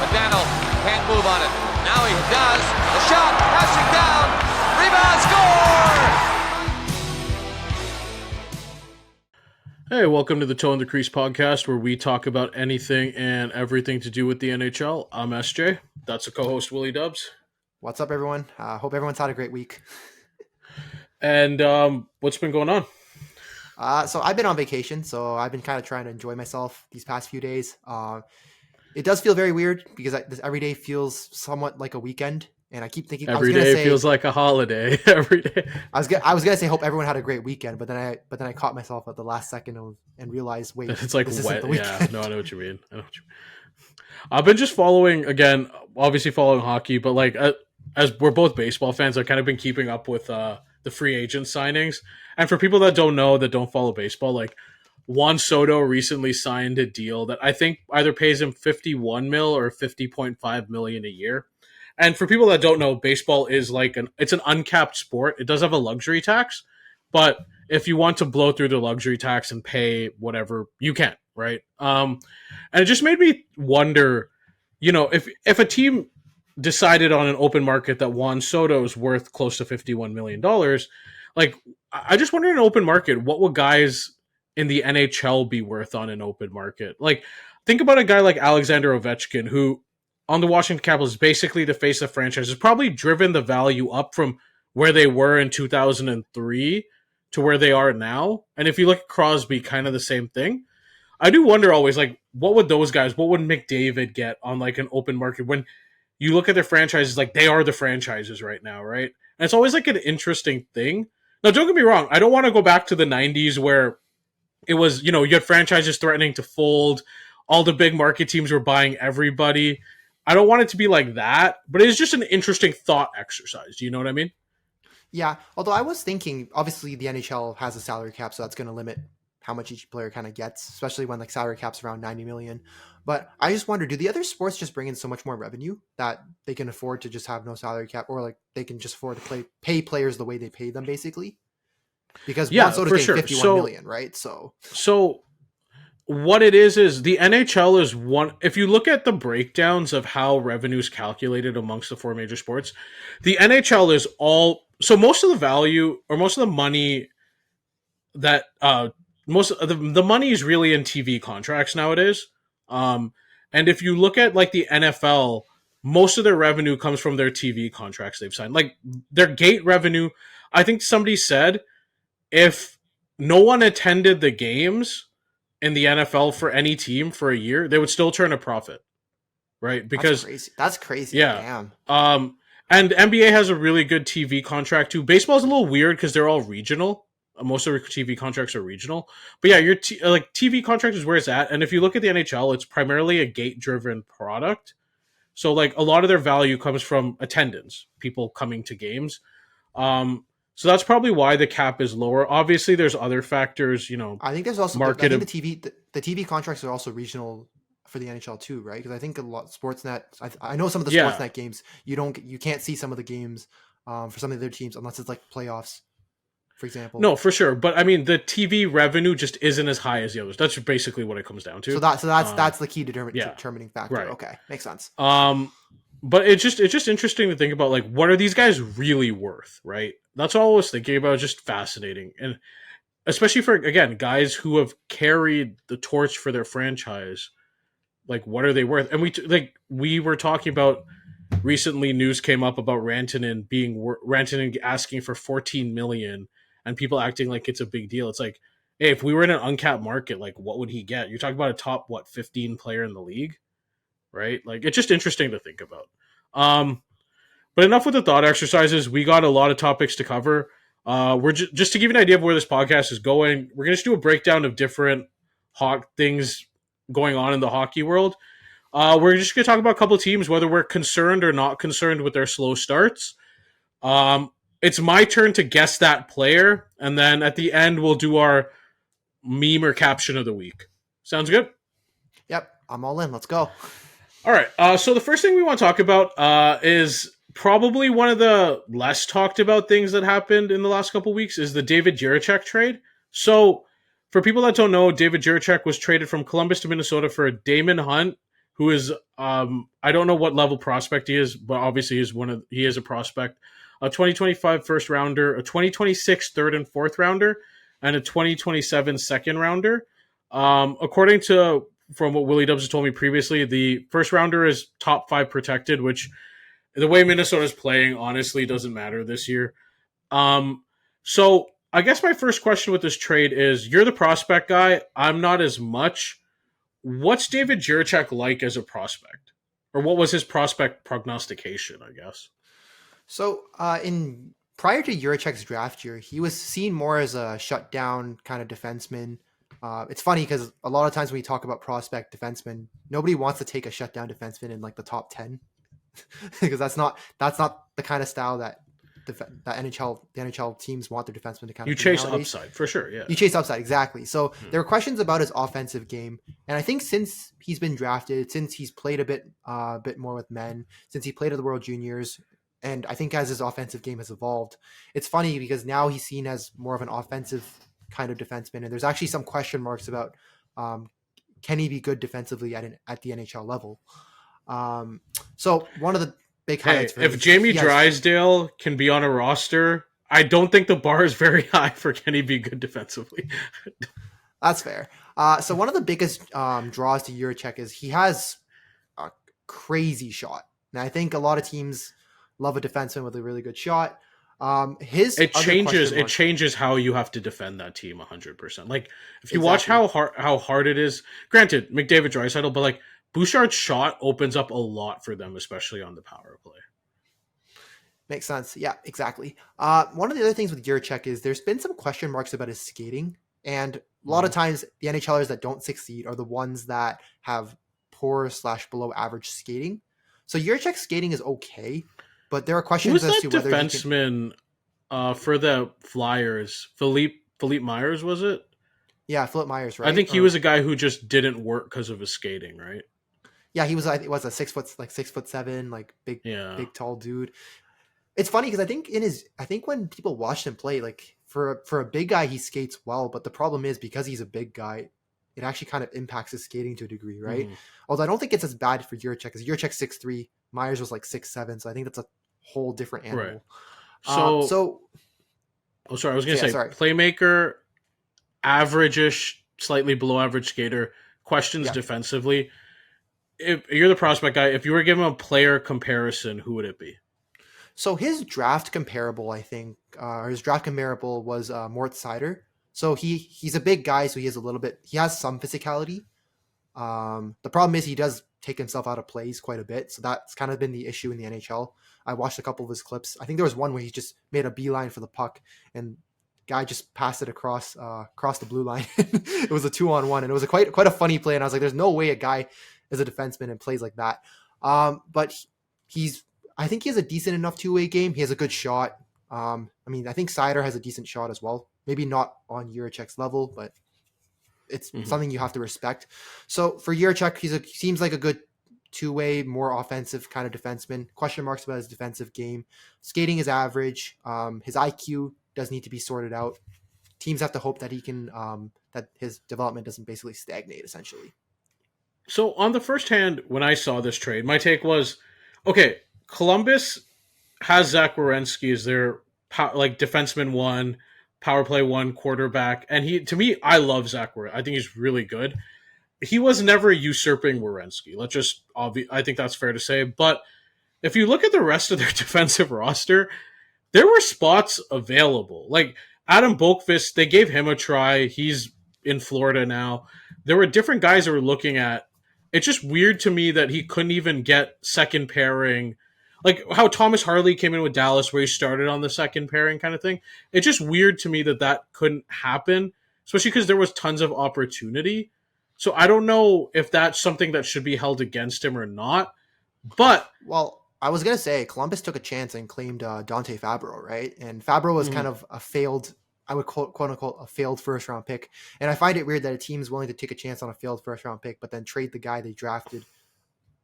McDaniel can't move on it. Now he does. The shot, passing down. Rebound, score! Hey, welcome to the Toe and the Crease podcast, where we talk about anything and everything to do with the NHL. I'm SJ. That's the co-host, WillyDubz. What's up, everyone? Hope everyone's had a great week. And what's been going on? So I've been on vacation, so I've been kind of trying to enjoy myself these past few days. It does feel very weird because every day feels somewhat like a weekend, and I keep thinking every day feels like a holiday. Every day. I was gonna say hope everyone had a great weekend, but then I caught myself at the last second and realized, wait, it's like this wet. Isn't the weekend. Yeah, no, I know what you mean. I've been just following hockey, but like as we're both baseball fans, I've kind of been keeping up with the free agent signings. And for people that don't know, that don't follow baseball, like Juan Soto recently signed a deal that I think either pays him $51 million or $50.5 million a year. And for people that don't know, baseball is it's an uncapped sport. It does have a luxury tax, but if you want to blow through the luxury tax and pay whatever, you can, right? And it just made me wonder, if a team decided on an open market that Juan Soto is worth close to $51 million, like, I just wonder in an open market, what would guys in the NHL be worth on an open market? Like, think about a guy like Alexander Ovechkin, who on the Washington Capitals is basically the face of the franchise, has probably driven the value up from where they were in 2003 to where they are now. And if you look at Crosby, kind of the same thing. I do wonder always, like, what would McDavid get on like an open market when you look at their franchises, like they are the franchises right now, right? And it's always like an interesting thing. Now, don't get me wrong. I don't want to go back to the 90s where it was, you had franchises threatening to fold. All the big market teams were buying everybody. I don't want it to be like that, but it's just an interesting thought exercise. Do you know what I mean? Yeah, although I was thinking, obviously the NHL has a salary cap, so that's going to limit how much each player kind of gets, especially when like salary cap's around 90 million. But I just wonder, do the other sports just bring in so much more revenue that they can afford to just have no salary cap, or like they can just afford to pay players the way they pay them, basically? Because Juan Soto's getting 51 million, right? So what it is the NHL is one. If you look at the breakdowns of how revenue is calculated amongst the four major sports, the NHL is all. So most of the value or most of the money that most of the money is really in TV contracts nowadays. And if you look at like the NFL, most of their revenue comes from their TV contracts they've signed. Like their gate revenue, I think somebody said if no one attended the games in the NFL for any team for a year, they would still turn a profit, right? Because that's crazy. Yeah. Damn. And NBA has a really good TV contract too. Baseball's a little weird because they're all regional. Most of their TV contracts are regional. But yeah, your TV contract is where it's at. And if you look at the NHL, it's primarily a gate-driven product. So like a lot of their value comes from attendance, people coming to games. So that's probably why the cap is lower. Obviously, there's other factors, I think there's also market. I think the TV contracts are also regional for the NHL too, right? Because I think a lot Sportsnet. I know some of the Sportsnet games you can't see some of the games for some of their teams unless it's like playoffs, for example. No, for sure. But I mean, the TV revenue just isn't as high as the others. That's basically what it comes down to. So that's the key determining factor. Right. Okay, makes sense. But it's just interesting to think about, like, what are these guys really worth, right? That's all I was thinking about. It's just fascinating. And especially for, again, guys who have carried the torch for their franchise, like, what are they worth? And we were talking about recently, news came up about Rantanen asking for $14 million and people acting like it's a big deal. It's like, hey, if we were in an uncapped market, like, what would he get? You're talking about a top, 15 player in the league? Right? Like, it's just interesting to think about. But enough with the thought exercises. We got a lot of topics to cover. We're just to give you an idea of where this podcast is going. We're going to do a breakdown of different things going on in the hockey world. We're just going to talk about a couple of teams, whether we're concerned or not concerned with their slow starts. It's my turn to guess that player, and then at the end, we'll do our meme or caption of the week. Sounds good? Yep, I'm all in. Let's go. All right. So the first thing we want to talk about is probably one of the less talked about things that happened in the last couple of weeks is the David Jiricek trade. So for people that don't know, David Jiricek was traded from Columbus to Minnesota for Damon Hunt, who is I don't know what level prospect he is, but obviously he is a prospect. A 2025 first rounder, a 2026 third and fourth rounder, and a 2027 second rounder. According to from what WillyDubz has told me previously, the first rounder is top 5 protected, which the way Minnesota's playing honestly doesn't matter this year. So I guess my first question with this trade is: you're the prospect guy. I'm not as much. What's David Jiricek like as a prospect, or what was his prospect prognostication? I guess. So in prior to Juracek's draft year, he was seen more as a shutdown kind of defenseman. It's funny because a lot of times when we talk about prospect defensemen, nobody wants to take a shutdown defenseman in like the top 10 because that's not the kind of style that the NHL teams want their defensemen to kind of. You chase upside for sure, yeah. You chase upside, exactly. So there were questions about his offensive game, and I think since he's been drafted, since he's played a bit more with men, since he played at the World Juniors. And I think as his offensive game has evolved, it's funny because now he's seen as more of an offensive kind of defenseman. And there's actually some question marks about can he be good defensively at the NHL level? So one of the big highlights for if Jamie Drysdale can be on a roster, I don't think the bar is very high for can he be good defensively. That's fair. So one of the biggest draws to Jiricek is he has a crazy shot. And I think a lot of teams love a defenseman with a really good shot. It changes how you have to defend that team 100%. Like if you watch how hard it is, granted, McDavid Draisaitl, but like Bouchard's shot opens up a lot for them, especially on the power play. Makes sense. Yeah, exactly. One of the other things with Jiricek is there's been some question marks about his skating. And a lot of times the NHLers that don't succeed are the ones that have poor / below average skating. So Jiricek's skating is okay. But there are questions as to whether defenseman for the Flyers, Philippe Myers, was it? Yeah, Philip Myers, right? I think he was a guy who just didn't work because of his skating, right? Yeah, he was. I think was a 6'7", like big tall dude. It's funny because I think when people watched him play, like for a big guy, he skates well. But the problem is because he's a big guy, it actually kind of impacts his skating to a degree, right? Mm. Although I don't think it's as bad for Jiricek because Jiricek's 6'3", Myers was like 6'7", so I think that's a whole different animal. Right. So I was going to say playmaker, average-ish, slightly below average skater, questions defensively. If you're the prospect guy, if you were given a player comparison, who would it be? So his draft comparable, I think, was Mort Seider. So he's a big guy, so he has some physicality. The problem is he does take himself out of plays quite a bit. So that's kind of been the issue in the NHL. I watched a couple of his clips. I think there was one where he just made a beeline for the puck and guy just passed it across the blue line. It was a 2-on-1 and it was quite a funny play. And I was like, there's no way a guy is a defenseman and plays like that. But I think he has a decent enough two-way game. He has a good shot. I think Seider has a decent shot as well. Maybe not on Jiricek's level, but it's something you have to respect. So for Jiricek, he seems like a good two-way, more offensive kind of defenseman. Question marks about his defensive game. Skating is average. His IQ does need to be sorted out. Teams have to hope that he can that his development doesn't basically stagnate, essentially. So on the first hand, when I saw this trade, my take was, okay, Columbus has Zach Werenski as their defenseman 1, power play 1, quarterback, and I love Zach Werenski. I think he's really good. He was never usurping Werenski. I think that's fair to say. But if you look at the rest of their defensive roster, there were spots available. Like Adam Boqvist, they gave him a try. He's in Florida now. There were different guys that were looking at. It's just weird to me that he couldn't even get second pairing. Like how Thomas Harley came in with Dallas where he started on the second pairing kind of thing. It's just weird to me that couldn't happen, especially because there was tons of opportunity. So I don't know if that's something that should be held against him or not. But I was going to say Columbus took a chance and claimed Dante Fabro, right? And Fabro was kind of a failed, I would quote unquote, a failed first round pick. And I find it weird that a team is willing to take a chance on a failed first round pick, but then trade the guy they drafted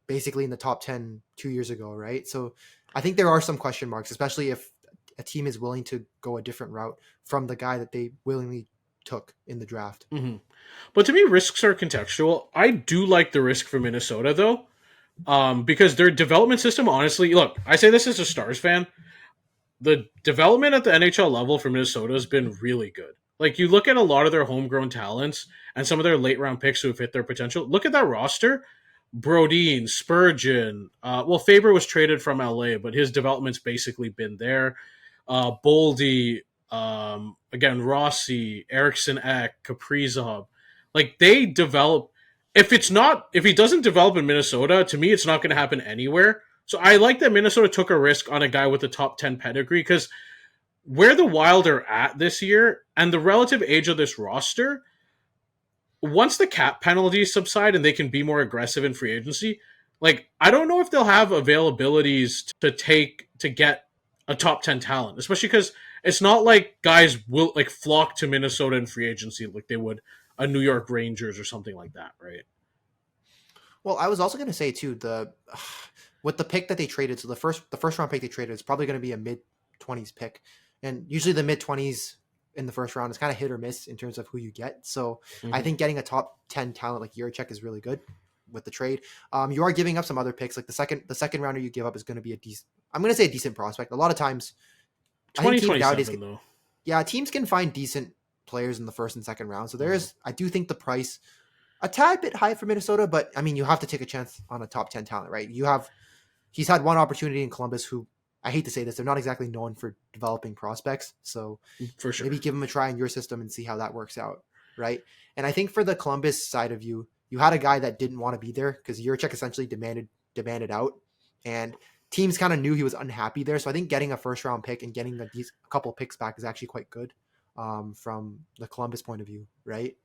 basically in the top 10 2 years ago, right? So I think there are some question marks, especially if a team is willing to go a different route from the guy that they willingly took in the draft. Mm-hmm. But to me, risks are contextual. I do like the risk for Minnesota, though, because their development system, honestly, look, I say this as a Stars fan, the development at the NHL level for Minnesota has been really good. Like, you look at a lot of their homegrown talents and some of their late round picks who have hit their potential. Look at that roster. Brodin, Spurgeon. Well, Faber was traded from LA, but his development's basically been there. Boldy, again, Rossi, Eriksson Ek, Kaprizov. Like, they develop. If he doesn't develop in Minnesota, to me, it's not going to happen anywhere. So I like that Minnesota took a risk on a guy with a top 10 pedigree, because where the Wild are at this year and the relative age of this roster, once the cap penalties subside and they can be more aggressive in free agency, like, I don't know if they'll have availabilities to get a top 10 talent, especially because it's not like guys will like flock to Minnesota in free agency like they would a New York Rangers or something like that, right? Well, I was also going to say too, with the pick that they traded, so the first round pick they traded is probably going to be a mid-20s pick, and usually the mid-20s in the first round is kind of hit or miss in terms of who you get. So I think getting a top 10 talent like Jiricek is really good with the trade. You are giving up some other picks, like the second rounder you give up is going to be I'm going to say a decent prospect. A lot of times, I think teams nowadays, though. Yeah, teams can find decent players in the first and second round. So I do think the price a tad bit high for Minnesota, but I mean, you have to take a chance on a top 10 talent, right? He's had one opportunity in Columbus, who, I hate to say this, they're not exactly known for developing prospects. So for sure, maybe give him a try in your system and see how that works out, right? And I think for the Columbus side of you had a guy that didn't want to be there because Jiricek essentially demanded out, and teams kind of knew he was unhappy there. So I think getting a first round pick and getting a couple picks back is actually quite good from the Columbus point of view, right?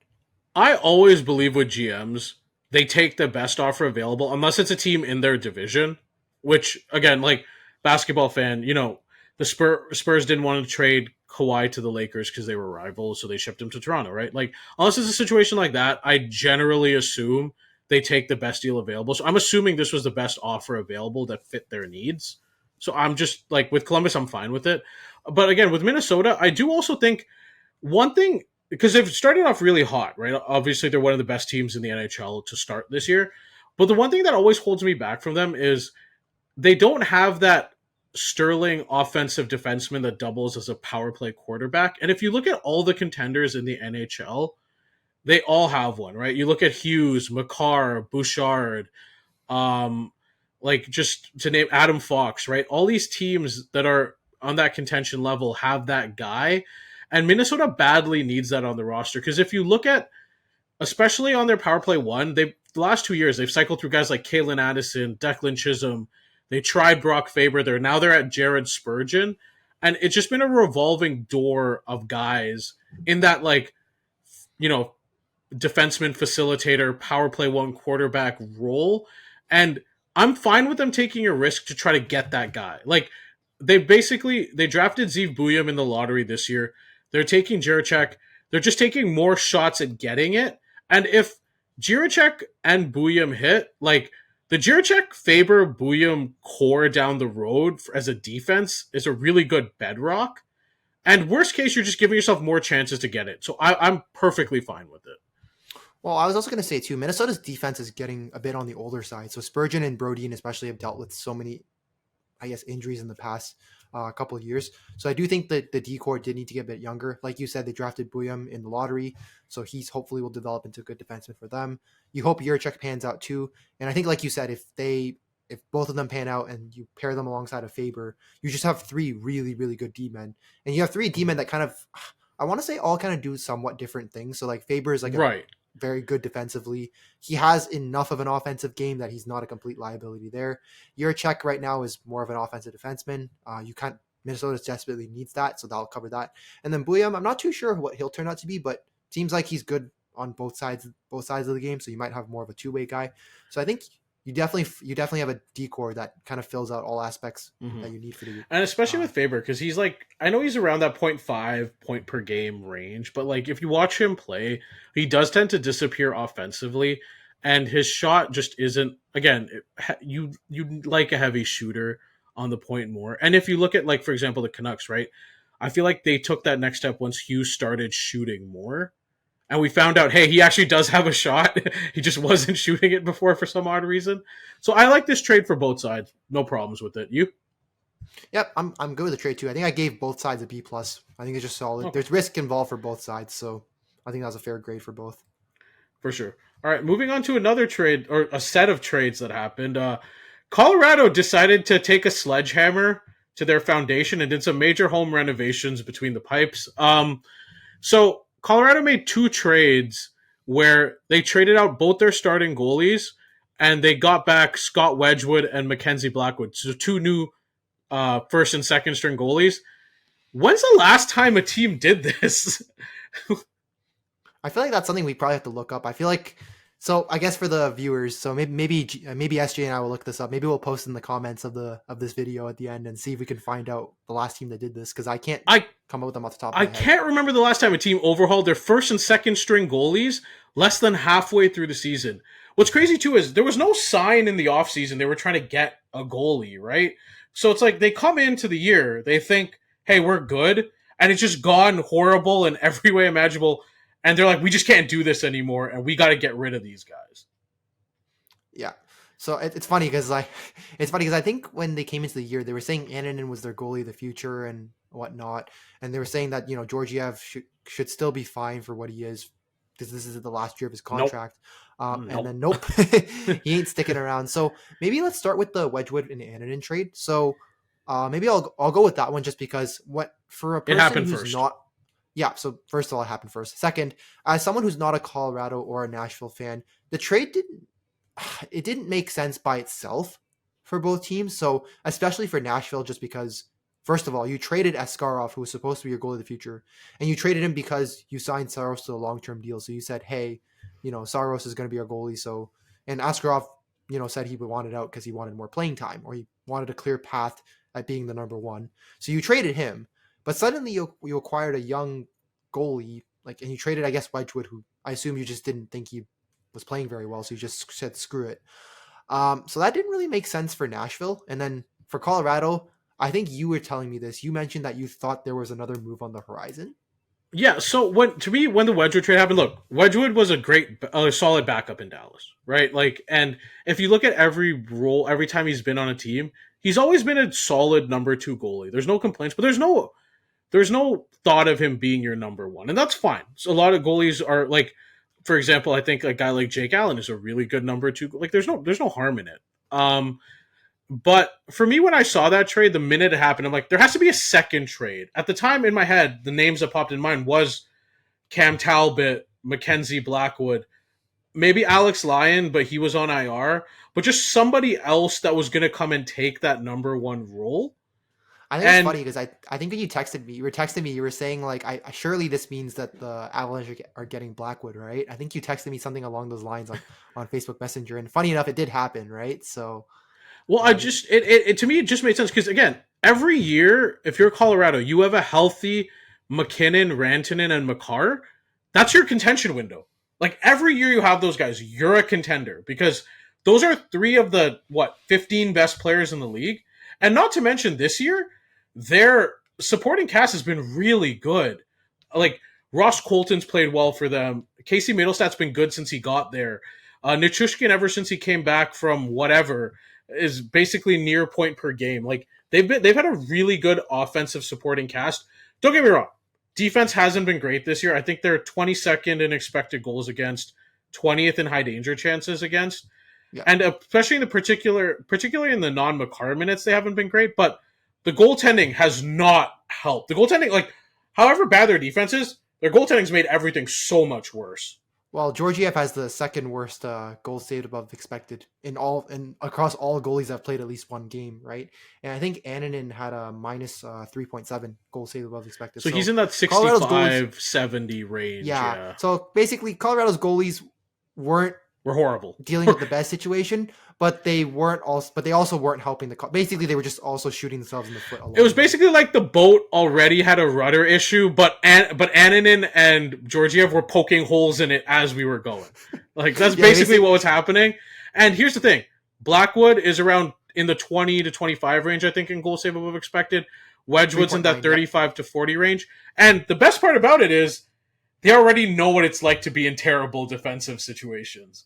I always believe with GMs, they take the best offer available, unless it's a team in their division, which, again, like, basketball fan, the Spurs didn't want to trade Kawhi to the Lakers because they were rivals, so they shipped him to Toronto, right? Like, unless it's a situation like that, I generally assume they take the best deal available. So I'm assuming this was the best offer available that fit their needs. So I'm just, like, with Columbus, I'm fine with it. But again, with Minnesota, I do also think one thing, because they've started off really hot, right? Obviously, they're one of the best teams in the NHL to start this year. But the one thing that always holds me back from them is they don't have that sterling offensive defenseman that doubles as a power play quarterback. And if you look at all the contenders in the NHL, they all have one, right? You look at Hughes, Makar, Bouchard, like, just to name Adam Fox, right? All these teams that are on that contention level have that guy. And Minnesota badly needs that on the roster, because if you look at, especially on their power play one, the last 2 years, they've cycled through guys like Kalen Addison, Declan Chisholm. They tried Brock Faber. Now they're at Jared Spurgeon. And it's just been a revolving door of guys in that, like, defenseman, facilitator, power play one quarterback role. And I'm fine with them taking a risk to try to get that guy. Like, they drafted Zeev Buyam in the lottery this year. They're taking Jiricek. They're just taking more shots at getting it. And if Jiricek and Buyam hit, like, the Jiricek, Faber, Buyam core down the road as a defense is a really good bedrock. And worst case, you're just giving yourself more chances to get it. So I'm perfectly fine with it. Well, I was also going to say, too, Minnesota's defense is getting a bit on the older side. So Spurgeon and Brodin especially have dealt with so many, I guess, injuries in the past couple of years. So I do think that the D-core did need to get a bit younger. Like you said, they drafted Buyam in the lottery, so he's hopefully will develop into a good defenseman for them. You hope Jiricek pans out too. And I think, like you said, if both of them pan out and you pair them alongside of Faber, you just have three really, really good D-men. And you have three D-men that kind of, I want to say, all kind of do somewhat different things. So, like, Faber is like right. Very good defensively. He has enough of an offensive game that he's not a complete liability there. Jiricek right now is more of an offensive defenseman. Minnesota desperately needs that, so that'll cover that. And then Buyam, I'm not too sure what he'll turn out to be, but seems like he's good on both sides of the game, so you might have more of a two-way guy. So I think you definitely have a D-core that kind of fills out all aspects that you need for the. And especially with Faber, because he's like, I know he's around that 0.5 point per game range, but, like, if you watch him play, he does tend to disappear offensively, and his shot just isn't. Again, you like a heavy shooter on the point more. And if you look at, like, for example, the Canucks, right? I feel like they took that next step once Hughes started shooting more. And we found out, hey, he actually does have a shot. He just wasn't shooting it before for some odd reason. So I like this trade for both sides. No problems with it. You? Yep, I'm good with the trade too. I think I gave both sides a B plus. I think it's just solid. Okay. There's risk involved for both sides, so I think that was a fair grade for both. For sure. All right, moving on to another trade, or a set of trades that happened. Colorado decided to take a sledgehammer to their foundation and did some major home renovations between the pipes. So Colorado made 2 trades where they traded out both their starting goalies and they got back Scott Wedgwood and Mackenzie Blackwood. So 2 new first and second string goalies. When's the last time a team did this? I feel like that's something we probably have to look up. I feel like, so I guess for the viewers, so maybe SJ and I will look this up. Maybe we'll post in the comments of this video at the end and see if we can find out the last team that did this, because I can't come up with them off the top of my head. I can't remember the last time a team overhauled their first and second string goalies less than halfway through the season. What's crazy too is there was no sign in the offseason they were trying to get a goalie, right? So it's like they come into the year, they think, hey, we're good, and it's just gone horrible in every way imaginable. And they're like, we just can't do this anymore, and we got to get rid of these guys. Yeah. So it's funny because I think when they came into the year, they were saying Annunen was their goalie of the future and whatnot, and they were saying that Georgiev should still be fine for what he is because this is the last year of his contract. Nope. And then he ain't sticking around. So maybe let's start with the Wedgwood and Annunen trade. So maybe I'll go with that one just because for a person who's first. not. Yeah, so first of all, it happened first. Second, as someone who's not a Colorado or a Nashville fan, the trade didn't make sense by itself for both teams. So especially for Nashville, just because, first of all, you traded Askarov, who was supposed to be your goalie of the future, and you traded him because you signed Saros to a long-term deal. So you said, hey, Saros is going to be our goalie. So, and Askarov, said he wanted out because he wanted more playing time, or he wanted a clear path at being the number one. So you traded him. But suddenly you acquired a young goalie, and you traded, I guess, Wedgwood, who I assume you just didn't think he was playing very well, so you just said screw it. So that didn't really make sense for Nashville. And then for Colorado, I think you were telling me this. You mentioned that you thought there was another move on the horizon. Yeah, so when the Wedgwood trade happened, look, Wedgwood was a solid backup in Dallas, right? And if you look at every role, every time he's been on a team, he's always been a solid number 2 goalie. There's no complaints, but there's no thought of him being your number 1, and that's fine. So a lot of goalies are for example, I think a guy like Jake Allen is a really good number 2. There's no harm in it. But for me, when I saw that trade, the minute it happened, I'm like, there has to be a second trade. At the time in my head, the names that popped in mind was Cam Talbot, Mackenzie Blackwood, maybe Alex Lyon, but he was on IR, but just somebody else that was going to come and take that number 1 role. I think it's funny because I think when you were texting me, you were saying I surely this means that the Avalanche are getting Blackwood, right? I think you texted me something along those lines on Facebook Messenger, and funny enough, it did happen, right? So, well, to me it just made sense because again, every year if you're Colorado, you have a healthy McKinnon, Rantanen, and Makar. That's your contention window. Every year you have those guys, you're a contender because those are 3 of the 15 best players in the league, and not to mention this year. Their supporting cast has been really good. Ross Colton's played well for them. Casey Middlestat's been good since he got there. Nichushkin, ever since he came back from whatever, is basically near point per game. They've had a really good offensive supporting cast. Don't get me wrong, defense hasn't been great this year. I think they're 22nd in expected goals against, 20th in high danger chances against, and especially in particularly in the non-Makar minutes, they haven't been great. But the goaltending has not helped. The goaltending, however bad their defense is, their goaltending's made everything so much worse. Well, Georgiev has the second worst goal saved above expected across all goalies that have played at least 1 game, right? And I think Annunen had a minus 3.7 goal saved above expected. So he's in that 65-70 range. Yeah. So basically, Colorado's goalies were horrible, dealing with the best situation, but they also weren't helping basically they were just also shooting themselves in the foot alone. It was basically like the boat already had a rudder issue, but Annunen and Georgiev were poking holes in it as we were going. That's basically what was happening. And here's the thing. Blackwood is around in the 20 to 25 range, I think, in goal save above expected. Wedgwood's in that 3.9, 35 to 40 range. And the best part about it is they already know what it's like to be in terrible defensive situations.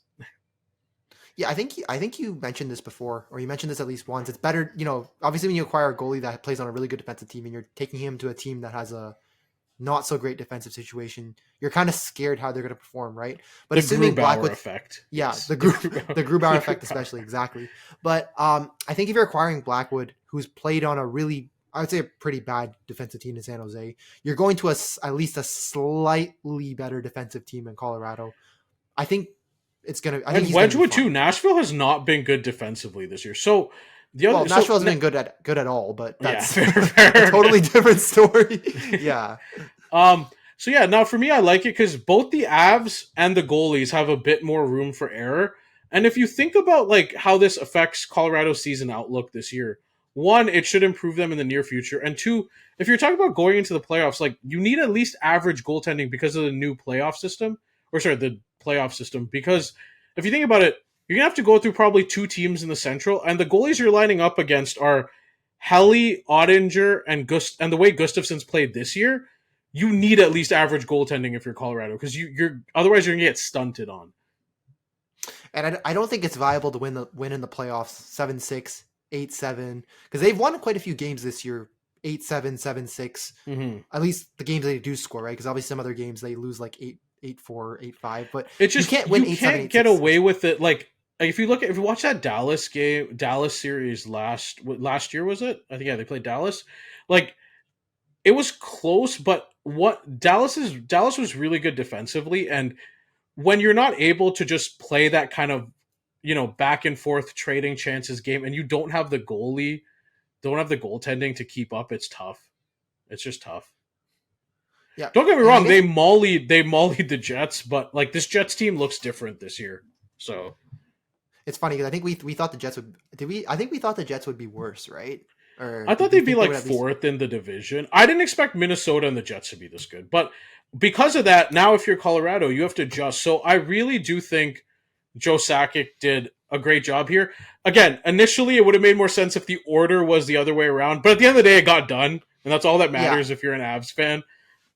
Yeah, I think you mentioned this before, or you mentioned this at least once. It's better, obviously when you acquire a goalie that plays on a really good defensive team and you're taking him to a team that has a not so great defensive situation, you're kind of scared how they're going to perform, right? But The assuming Grubauer Blackwood effect. Yeah, Yes. the Grubauer effect especially, exactly. But I think if you're acquiring Blackwood, who's played on a really, I would say, a pretty bad defensive team in San Jose, you're going to at least a slightly better defensive team in Colorado. I think it's gonna. I think And he's gonna be Wedgwood too. fine. Nashville has not been good defensively this year. So the other, Well, Nashville hasn't been good at all, but that's fair. a totally different story. Yeah. So yeah, now for me, I like it because both the Avs and the goalies have a bit more room for error. And if you think about like how this affects Colorado's season outlook this year, one, it should improve them in the near future, and two, if you're talking about going into the playoffs, like you need at least average goaltending because of the new playoff system, the playoff system. Because if you think about it, you're gonna have to go through probably two teams in the Central, and the goalies you're lining up against are Helly, Ottinger, and and the way Gustafson's played this year. You need at least average goaltending if you're Colorado because you're otherwise you're gonna get stunted on. And I don't think it's viable to win in the playoffs 7-6, 8-7, because they've won quite a few games this year, 8-7, 7-6. Mm-hmm. At least the games they do score, right? Because obviously some other games they lose like 8-4, 8-5. But It's just you can't win 8-7, you can't 8-6. get away with it. Like if you watch that Dallas series last year, was it? I think they played Dallas. Like it was close, but what Dallas was really good defensively, and when you're not able to just play that kind of back and forth trading chances game, and you don't have the goaltending to keep up, it's tough. It's just tough. Yeah. Don't get me wrong, they mollied the Jets, but like this Jets team looks different this year. So it's funny because I think we thought the Jets I think we thought the Jets would be worse, right? Or I thought they'd be like fourth in the division. I didn't expect Minnesota and the Jets to be this good, but because of that, now if you're Colorado, you have to adjust. So I really do think Joe Sakic did a great job here. Again, initially it would have made more sense if the order was the other way around, but at the end of the day, it got done, and that's all that matters if you're an Avs fan.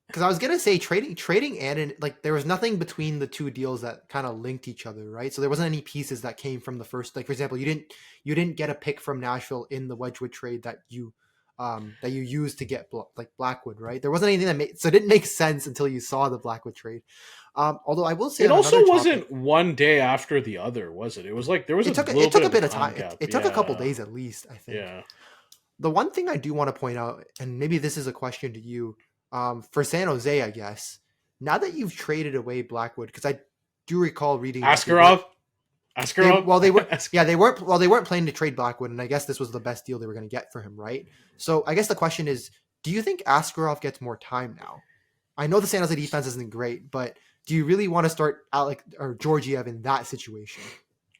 Because I was gonna say trading and like there was nothing between the two deals that kind of linked each other, right? So there wasn't any pieces that came from the first. Like for example, you didn't get a pick from Nashville in the Wedgwood trade that you used to get Blackwood, right? There wasn't anything so it didn't make sense until you saw the Blackwood trade. Although I will say it also wasn't one day after the other, was it? It was like there was it took a bit of time. It took a couple days at least, I think. Yeah. The one thing I do want to point out, and maybe this is a question to you. For San Jose, I guess, now that you've traded away Blackwood, because I do recall reading Askarov. They weren't planning to trade Blackwood, and I guess this was the best deal they were going to get for him, right? So I guess the question is, do you think Askarov gets more time now? I know the San Jose defense isn't great, but do you really want to start Alec or Georgiev in that situation?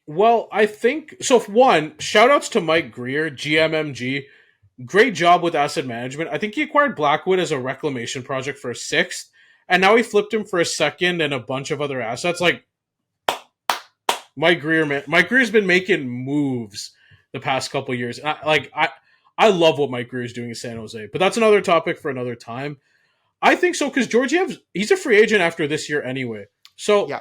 Well, I think so. One, shout outs to Mike Greer, GMMG. Great job with asset management. I think he acquired Blackwood as a reclamation project for a sixth, and now he flipped him for a second and a bunch of other assets. Like Mike Greer, man. Mike Greer's been making moves the past couple years. And I love what Mike Greer is doing in San Jose, but that's another topic for another time. I think so because Georgiev, he's a free agent after this year anyway. So yeah.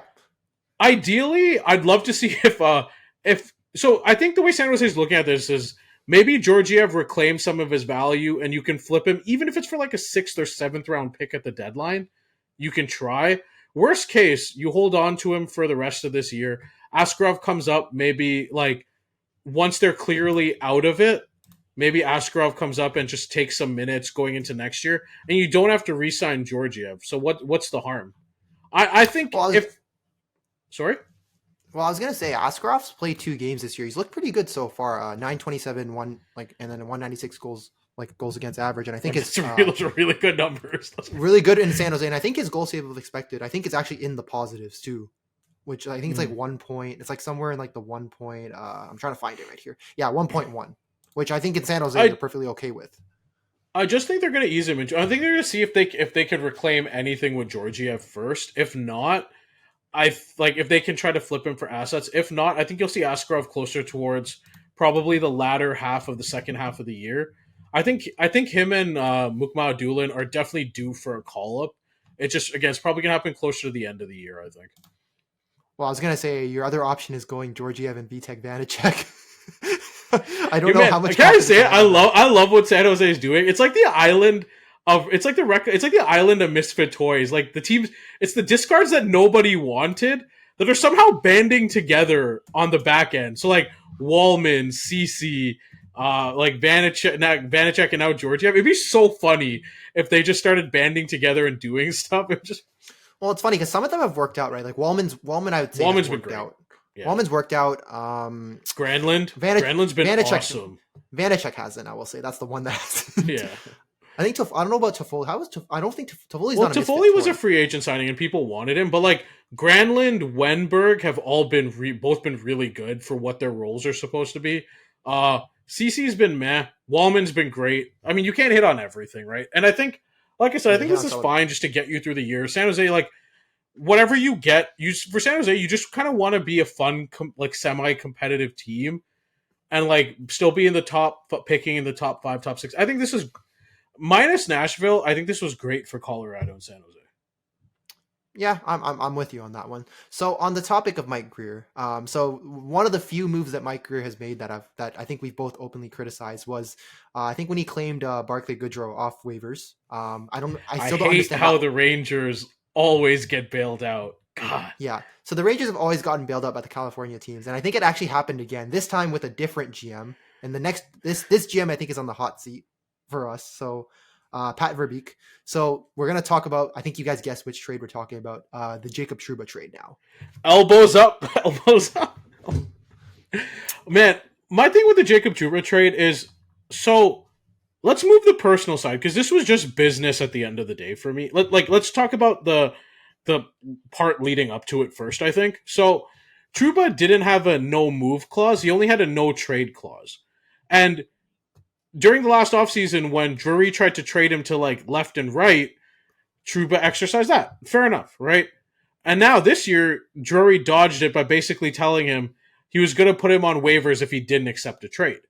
Ideally, I'd love to see if so. I think the way San Jose is looking at this is maybe Georgiev reclaims some of his value, and you can flip him, even if it's for like a 6th or 7th round pick at the deadline. You can try. Worst case, you hold on to him for the rest of this year. Askarov comes up maybe like once they're clearly out of it. Maybe Askarov comes up and just takes some minutes going into next year, and you don't have to re-sign Georgiev. So what's the harm? I think Sorry? Well, I was gonna say Askarov's played 2 games this year. He's looked pretty good so far. 927, and then 196 goals against average. And I think those are really good numbers. Really good in San Jose. And I think his goal save of expected, I think it's actually in the positives too. Which I think it's like 1 point. It's like somewhere in like the 1 point. I'm trying to find it right here. Yeah, 1.1. Which I think in San Jose they're perfectly okay with. I just think they're gonna ease him. I think they're gonna see if they could reclaim anything with Georgiev first. If not, if they can try to flip him for assets. If not, I think you'll see Askarov closer towards probably the latter half of the second half of the year. I think him and Mukmao Doolin are definitely due for a call up. It just again, it's probably gonna happen closer to the end of the year. I think. Well, I was gonna say your other option is going Georgiev and Vitek Vanacek. I don't Hey, know man, how much. can I say it? confidence have. I love what San Jose is doing. It's like the island of it's like the island of misfit toys. Like the teams, it's the discards that nobody wanted that are somehow banding together on the back end. So like Wallman, CC, like Vanacek, and now Georgiev. It'd be so funny if they just started banding together and doing stuff. It just Well, it's funny because some of them have worked out, right? Like Wallman, I would say Wallman's has been worked great. out. Yeah, Wallman's worked out. Granlund's been Vanacek, awesome. Vanacek hasn't. I will say that's the one that hasn't. Yeah. I think I don't know about Toffoli. I don't think Toffoli's Well, not a misfit Toffoli was toy. a free agent signing, and people wanted him. But like Granlund, Wenberg have all been both been really good for what their roles are supposed to be. CC's been meh. Wallman's been great. I mean, you can't hit on everything, right? And I think, like I said, I think this is fine just to get you through the year. San Jose, like whatever you get, for San Jose, you just kind of want to be a fun, like semi-competitive team, and like still be in the picking in the top 5, top 6. I think this is minus Nashville. I think this was great for Colorado and San Jose. Yeah, I'm with you on that one. So on the topic of Mike Greer, so one of the few moves that Mike Greer has made that I think we've both openly criticized was, I think when he claimed Barclay Goodrow off waivers. I still don't hate understand how the Rangers always get bailed out. God. Yeah. So the Rangers have always gotten bailed out by the California teams, and I think it actually happened again. This time with a different GM, and this GM I think is on the hot seat for us. So Pat Verbeek. So we're gonna talk about. I think you guys guessed which trade we're talking about. The Jacob Trouba trade now. Elbows up, elbows up. Man, my thing with the Jacob Trouba trade is so. Let's move the personal side because this was just business at the end of the day for me. Let's talk about the part leading up to it first. I think so. Trouba didn't have a no move clause. He only had a no trade clause, and during the last offseason when Drury tried to trade him to like left and right, Trouba exercised that. Fair enough, right? And now this year, Drury dodged it by basically telling him he was going to put him on waivers if he didn't accept a trade.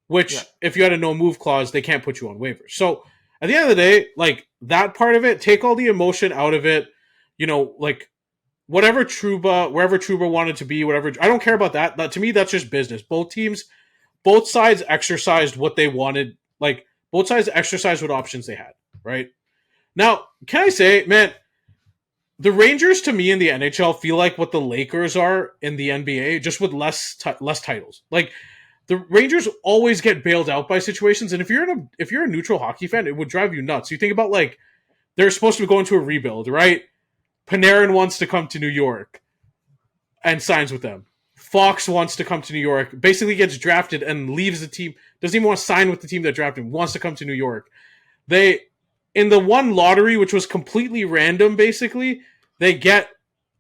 Which, if you had a no move clause, they can't put you on waivers. So at the end of the day, like that part of it, take all the emotion out of it. You know, like wherever Trouba wanted to be, whatever. I don't care about that. To me, that's just business. Both sides exercised what they wanted. Like, both sides exercised what options they had, right? Now, can I say, man, the Rangers to me in the NHL feel like what the Lakers are in the NBA, just with less titles. Like, the Rangers always get bailed out by situations, and if you're a neutral hockey fan, it would drive you nuts. You think about, like, they're supposed to go into a rebuild, right? Panarin wants to come to New York and signs with them. Fox wants to come to New York, basically gets drafted and leaves the team, doesn't even want to sign with the team that drafted him, wants to come to New York. They, in the one lottery, which was completely random, basically, they get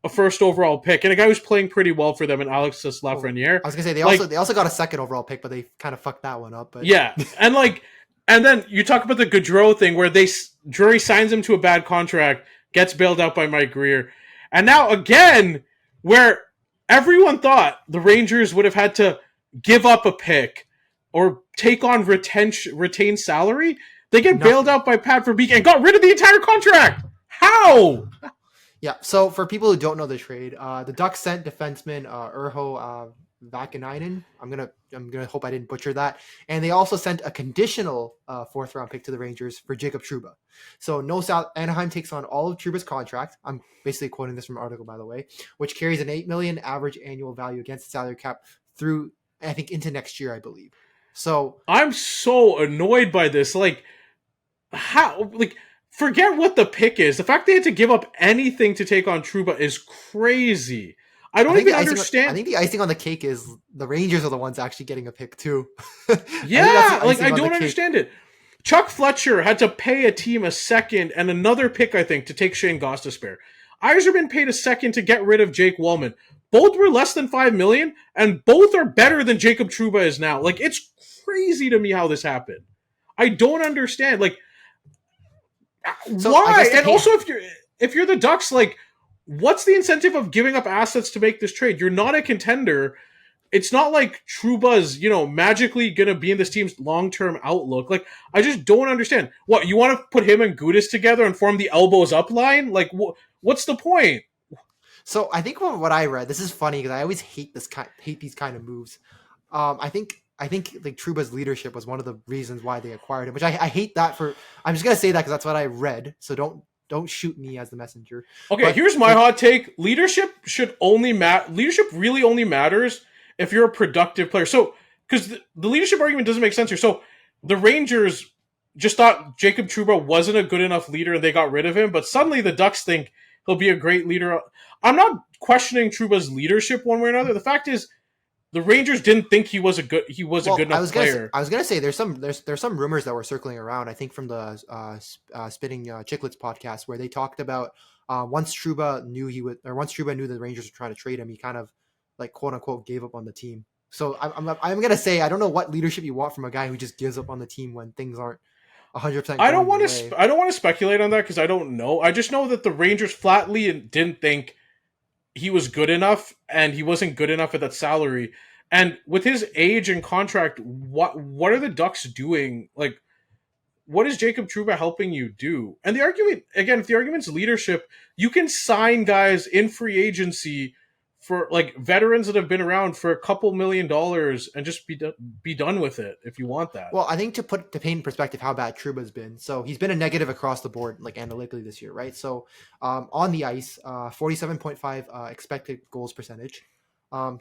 a first overall pick and a guy who's playing pretty well for them in Alexis Lafreniere. I was gonna say they also got a second overall pick, but they kind of fucked that one up. But yeah, and then you talk about the Gaudreau thing where Drury signs him to a bad contract, gets bailed out by Mike Greer, and now again where everyone thought the Rangers would have had to give up a pick or take on retained salary, they get bailed out by Pat Verbeek and got rid of the entire contract. How? Yeah. So for people who don't know the trade, the Ducks sent defenseman Urho Vakanainen. I'm gonna hope I didn't butcher that. And they also sent a conditional 4th round pick to the Rangers for Jacob Trouba. So Anaheim takes on all of Trouba's contract. I'm basically quoting this from an article, by the way, which carries an $8 million average annual value against the salary cap through, I think, into next year, I believe. So I'm so annoyed by this. Like, how? Like, forget what the pick is. The fact they had to give up anything to take on Trouba is crazy. I don't even understand. I think the icing on the cake is the Rangers are the ones actually getting a pick too. Yeah, I don't understand it. Chuck Fletcher had to pay a team a second and another pick, I think, to take Shane Gostisbehere. Yzerman paid a second to get rid of Jake Wallman. Both were less than $5 million, and both are better than Jacob Trouba is now. Like, it's crazy to me how this happened. I don't understand. Like, so why? And also, if you're the Ducks, like, what's the incentive of giving up assets to make this trade? You're not a contender. it's not like Trouba's, magically gonna be in this team's long-term outlook. Like, I just don't understand. What, you want to put him and Gudis together and form the elbows up line? Like, what's the point? So I think what I read, this is funny because I always hate these kind of moves. I think like Trouba's leadership was one of the reasons why they acquired him, which I hate that for. I'm just gonna say that because that's what I read. So don't shoot me as the messenger. Okay, But here's my hot take. Leadership should only Leadership really only matters if you're a productive player. So, because the leadership argument doesn't make sense here. So, the Rangers just thought Jacob Trouba wasn't a good enough leader and they got rid of him, but suddenly the Ducks think he'll be a great leader. I'm not questioning Trouba's leadership one way or another. The fact is, the Rangers didn't think he was a good enough player. I was gonna say there's some rumors that were circling around. I think from the Spitting Chicklets podcast where they talked about once Trouba knew the Rangers were trying to trade him, he kind of like quote unquote gave up on the team. So I'm gonna say I don't know what leadership you want from a guy who just gives up on the team when things aren't 100%. I don't want to speculate on that because I don't know. I just know that the Rangers flatly didn't think he was good enough, and he wasn't good enough at that salary. And with his age and contract, what are the Ducks doing? Like, what is Jacob Trouba helping you do? And the argument, again, if the argument's leadership, you can sign guys in free agency for like veterans that have been around for a couple $1 million and just be done with it if you want that. Well, I think to paint in perspective how bad Trouba's been. So he's been a negative across the board, like analytically this year, right? So on the ice, 47.5 expected goals percentage.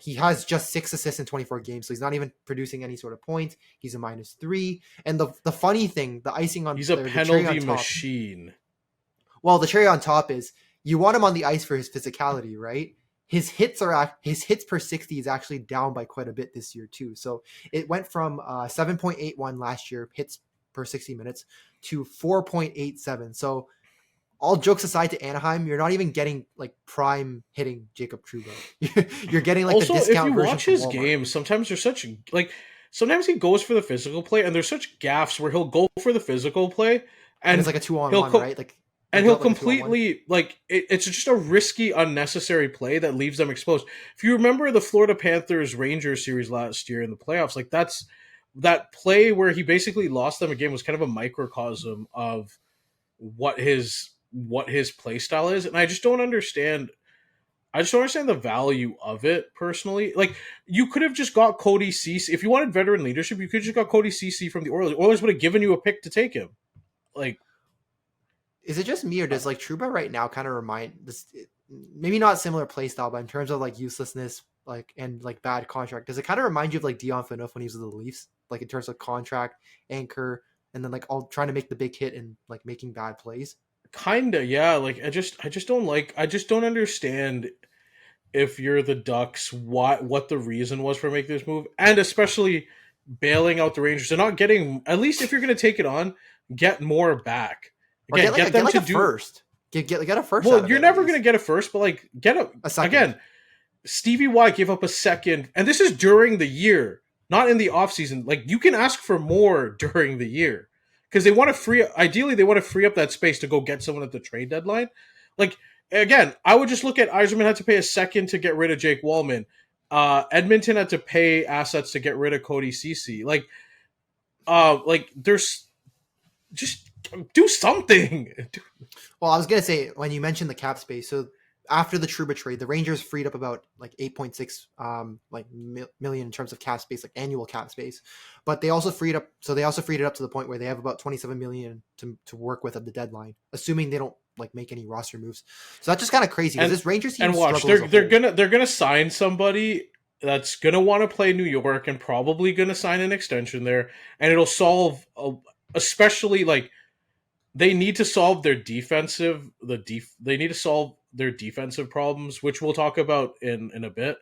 He has just 6 assists in 24 games, so he's not even producing any sort of points. He's a -3. And the funny thing, the icing on he's a penalty machine. Well, the cherry on top is you want him on the ice for his physicality, right? His hits per 60 is actually down by quite a bit this year too. So it went from 7.81 last year hits per 60 minutes to 4.87. So all jokes aside to Anaheim, you're not even getting like prime hitting Jacob Trouba. You're getting like also, the discount version. Also, if you watch his games, sometimes there's such like sometimes he goes for the physical play, and there's such gaffes where he'll go for the physical play, and it's like a 2-on-1, right? Like. And he'll completely, it's just a risky, unnecessary play that leaves them exposed. If you remember the Florida Panthers-Rangers series last year in the playoffs, like that play where he basically lost them a game was kind of a microcosm of what his play style is. And I just don't understand the value of it personally. Like, you could have just got Cody Ceci. If you wanted veteran leadership, you could have just got Cody Ceci from the Oilers. The Oilers would have given you a pick to take him. Like, is it just me or does like Trouba right now kind of remind this? Maybe not similar play style, but in terms of like uselessness, like and like bad contract, does it kind of remind you of like Dion Phaneuf when he was with the Leafs? Like in terms of contract, anchor, and then like all trying to make the big hit and like making bad plays. Kinda, yeah. Like I just don't understand if you're the Ducks what the reason was for making this move, and especially bailing out the Rangers and not getting, at least if you're going to take it on, get more back. Again, get them like to a first. Get a first. Well, you're never going to get a first, but like get a second. Again, Stevie Y gave up a second, and this is during the year, not in the offseason. Like, you can ask for more during the year because they want to free up that space to go get someone at the trade deadline. Like, again, I would just look at Yzerman had to pay a second to get rid of Jake Wallman. Edmonton had to pay assets to get rid of Cody Ceci. Like there's just do something. Well, I was gonna say when you mentioned the cap space, so after the Trouba trade, the Rangers freed up about like 8.6 million in terms of cap space, like annual cap space. But they also freed it up to the point where they have about 27 million to work with at the deadline, assuming they don't like make any roster moves. So that's just kind of crazy. This Rangers team, and watch, they're gonna sign somebody that's gonna want to play New York and probably gonna sign an extension there, and it'll solve especially like. They need to solve their defensive problems, which we'll talk about in a bit.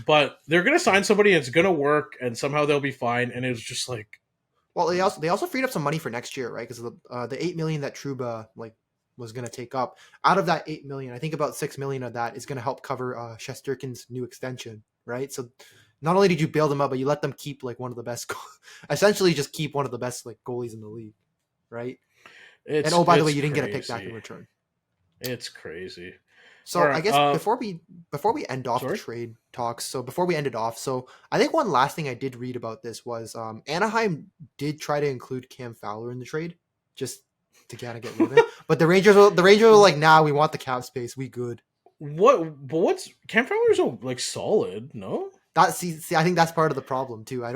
But they're gonna sign somebody and it's gonna work, and somehow they'll be fine. And it's just like, well, they also freed up some money for next year, right? Because the $8 million that Trouba like was gonna take up, out of that $8 million, I think about $6 million of that is gonna help cover Shesterkin's new extension, right? So not only did you bail them out, but you let them keep like one of the best, essentially just keep one of the best like goalies in the league, right? And by the way, you didn't get a pick back in return. It's crazy. So All I right. guess before we end off the Sorry. trade talks, so before we end it off, so I think one last thing I did read about this was Anaheim did try to include Cam Fowler in the trade, just to kind of get rid of him. But the Rangers were like, nah, we want the cap space, we good. What? But what's Cam Fowler's like solid? No. See, I think that's part of the problem too. I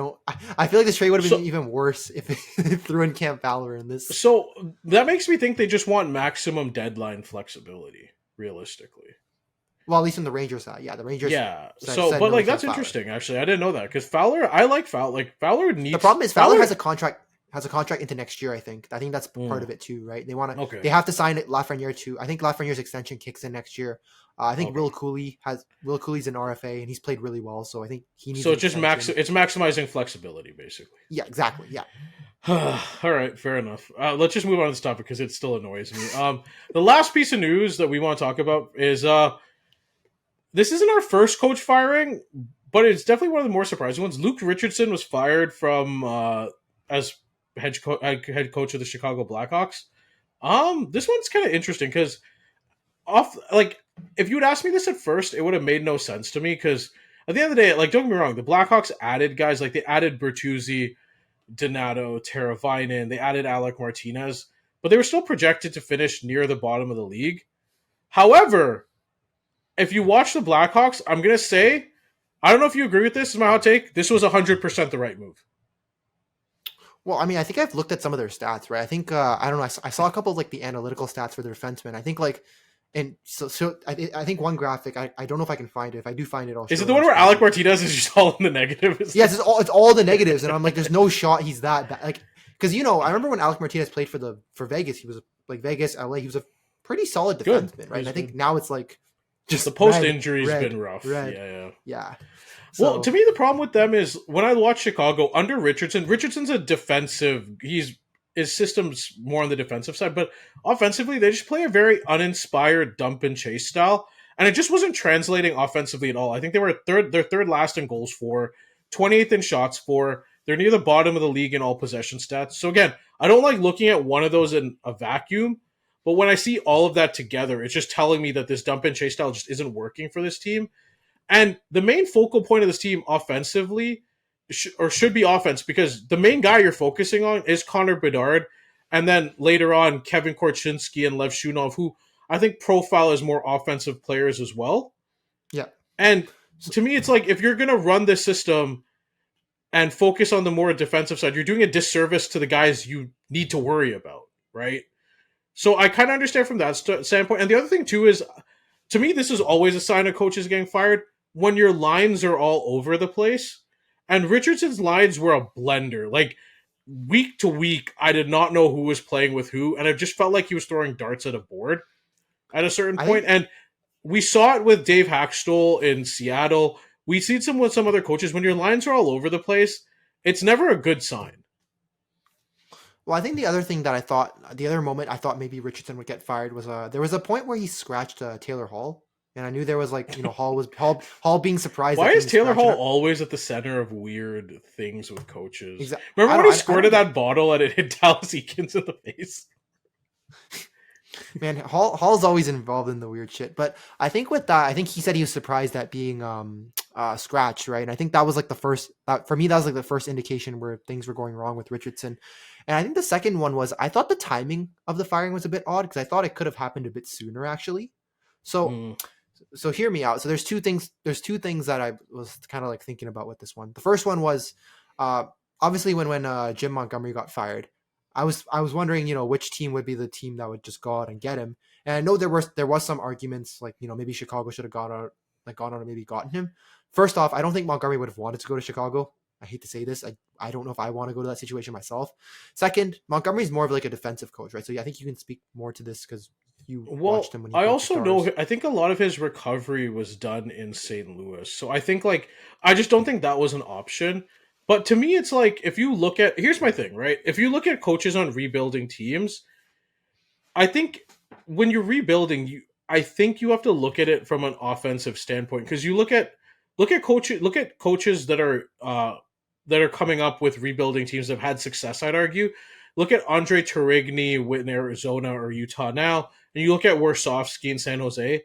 feel like this trade would have been So even worse if they threw in Cam Fowler in this. so that makes me think they just want maximum deadline flexibility. Realistically. Well, at least from the Rangers side, yeah, the Rangers. Yeah. said But no to like Cam that's Fowler. interesting. Actually, I didn't know that because Fowler. I like Fowler. Like Fowler needs. The problem is Fowler has a contract into next year. I think that's part Mm, of it too, right? They want to okay. they have to sign it Lafreniere too. I think Lafreniere's extension kicks in next year. I think Okay. Will Cooley's an RFA and he's played really well, so I think he needs. So an it's just extension. it's maximizing flexibility basically. Yeah, exactly. Yeah. All right, fair enough. Let's just move on to this topic because it still annoys me. The last piece of news that we want to talk about is this isn't our first coach firing, but it's definitely one of the more surprising ones. Luke Richardson was fired from as head coach of the Chicago Blackhawks. This one's kind of interesting because if you would ask me this at first, it would have made no sense to me because at the end of the day, like don't get me wrong, the Blackhawks added guys like they added Bertuzzi, Donato, Teravainen, they added Alec Martinez, but they were still projected to finish near the bottom of the league. However, if you watch the Blackhawks, I'm going to say, I don't know if you agree with this, is my hot take, this was 100% the right move. Well, I mean, I think I've looked at some of their stats, right? I think I don't know. I saw a couple of like the analytical stats for their defensemen. I think like, and so I think one graphic. I don't know if I can find it. If I do find it, I'll. Is show it the it one on where screen. Alec Martinez is just all in the negative? Yes, it's all the negatives, and I'm like, there's no shot he's that bad. Like, because I remember when Alec Martinez played for Vegas, he was like Vegas, LA. He was a pretty solid Good. defenseman, right? And I He's think now it's like just the post red, injury's red, been rough. red. Yeah. Yeah. Well, So, to me, the problem with them is when I watch Chicago under Richardson's a defensive. His system's more on the defensive side, but offensively, they just play a very uninspired dump and chase style, and it just wasn't translating offensively at all. I think they were they're third last in goals for, 28th in shots for. They're near the bottom of the league in all possession stats. So again, I don't like looking at one of those in a vacuum, but when I see all of that together, it's just telling me that this dump and chase style just isn't working for this team. And the main focal point of this team offensively should be offense because the main guy you're focusing on is Connor Bedard. And then later on, Kevin Korchinski and Lev Shunov, who I think profile as more offensive players as well. yeah. And to me, it's like if you're going to run this system and focus on the more defensive side, you're doing a disservice to the guys you need to worry about, right? So I kind of understand from that standpoint. And the other thing, too, is to me, this is always a sign of coaches getting fired when your lines are all over the place. And Richardson's lines were a blender. Like, week to week, I did not know who was playing with who. And it just felt like he was throwing darts at a board at a certain point. And we saw it with Dave Hackstall in Seattle. We've seen some with some other coaches. When your lines are all over the place, it's never a good sign. Well, I think the other moment I thought maybe Richardson would get fired was there was a point where he scratched Taylor Hall. And I knew there was like, Hall being surprised. Why that is he Taylor scratched Hall her. always at the center of weird things with coaches? Exactly. Remember when he squirted that bottle and it hit Dallas Eakins in the face? Man, Hall's always involved in the weird shit. But I think with that, I think he said he was surprised at being scratched, right? And I think that was like the first for me, that was like the first indication where things were going wrong with Richardson. And I think the second one was I thought the timing of the firing was a bit odd because I thought it could have happened a bit sooner, actually. So hear me out. So there's two things that I was kind of like thinking about with this one. The first one was obviously when Jim Montgomery got fired, I was wondering, which team would be the team that would just go out and get him. And I know there was some arguments like, maybe Chicago should have gone out and maybe gotten him. First off, I don't think Montgomery would have wanted to go to Chicago. I hate to say this. I don't know if I want to go to that situation myself. Second, Montgomery's more of like a defensive coach, right? So yeah, I think you can speak more to this because you watched him when he I coached also the know, Stars. I think a lot of his recovery was done in St. Louis. So I think I just don't think that was an option. But to me, it's like, if you look at, here's my thing, right? If you look at coaches on rebuilding teams, I think when you're rebuilding, I think you have to look at it from an offensive standpoint because you look at coaches that are coming up with rebuilding teams that have had success. I'd argue, look at Andre Turigny in Arizona or Utah now, and you look at Warsofsky in San Jose.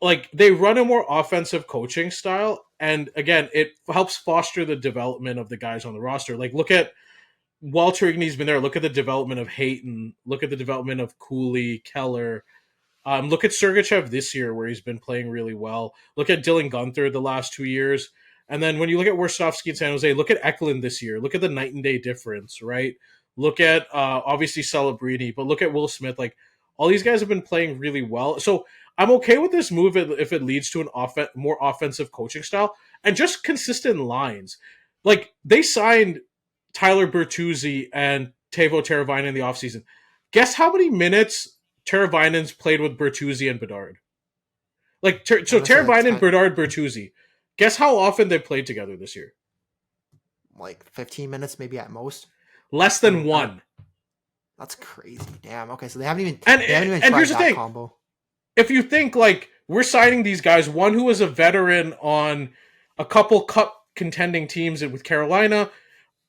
like they run a more offensive coaching style, and again, it helps foster the development of the guys on the roster. Like look at Walter Igny's been there. Look at the development of Hayton. Look at the development of Cooley, Keller. Look at Sergachev this year, where he's been playing really well. Look at Dylan Gunther the last 2 years. And then when you look at Warsofsky in San Jose, look at Eklund this year. Look at the night and day difference, right? Look at, obviously, Celebrini, but look at Will Smith. Like, all these guys have been playing really well. So I'm okay with this move if it leads to an more offensive coaching style and just consistent lines. Like, they signed Tyler Bertuzzi and Teuvo Teravainen in the offseason. Guess how many minutes Teravainen's played with Bertuzzi and Bedard? Like, so Teravainen, Bedard, Bertuzzi. Guess how often they played together this year? Like 15 minutes, maybe at most. Less than one. That's crazy. Damn. Okay, so they haven't even and tried here's the that thing. combo. If you think like we're signing these guys, one who is a veteran on a couple cup contending teams with Carolina,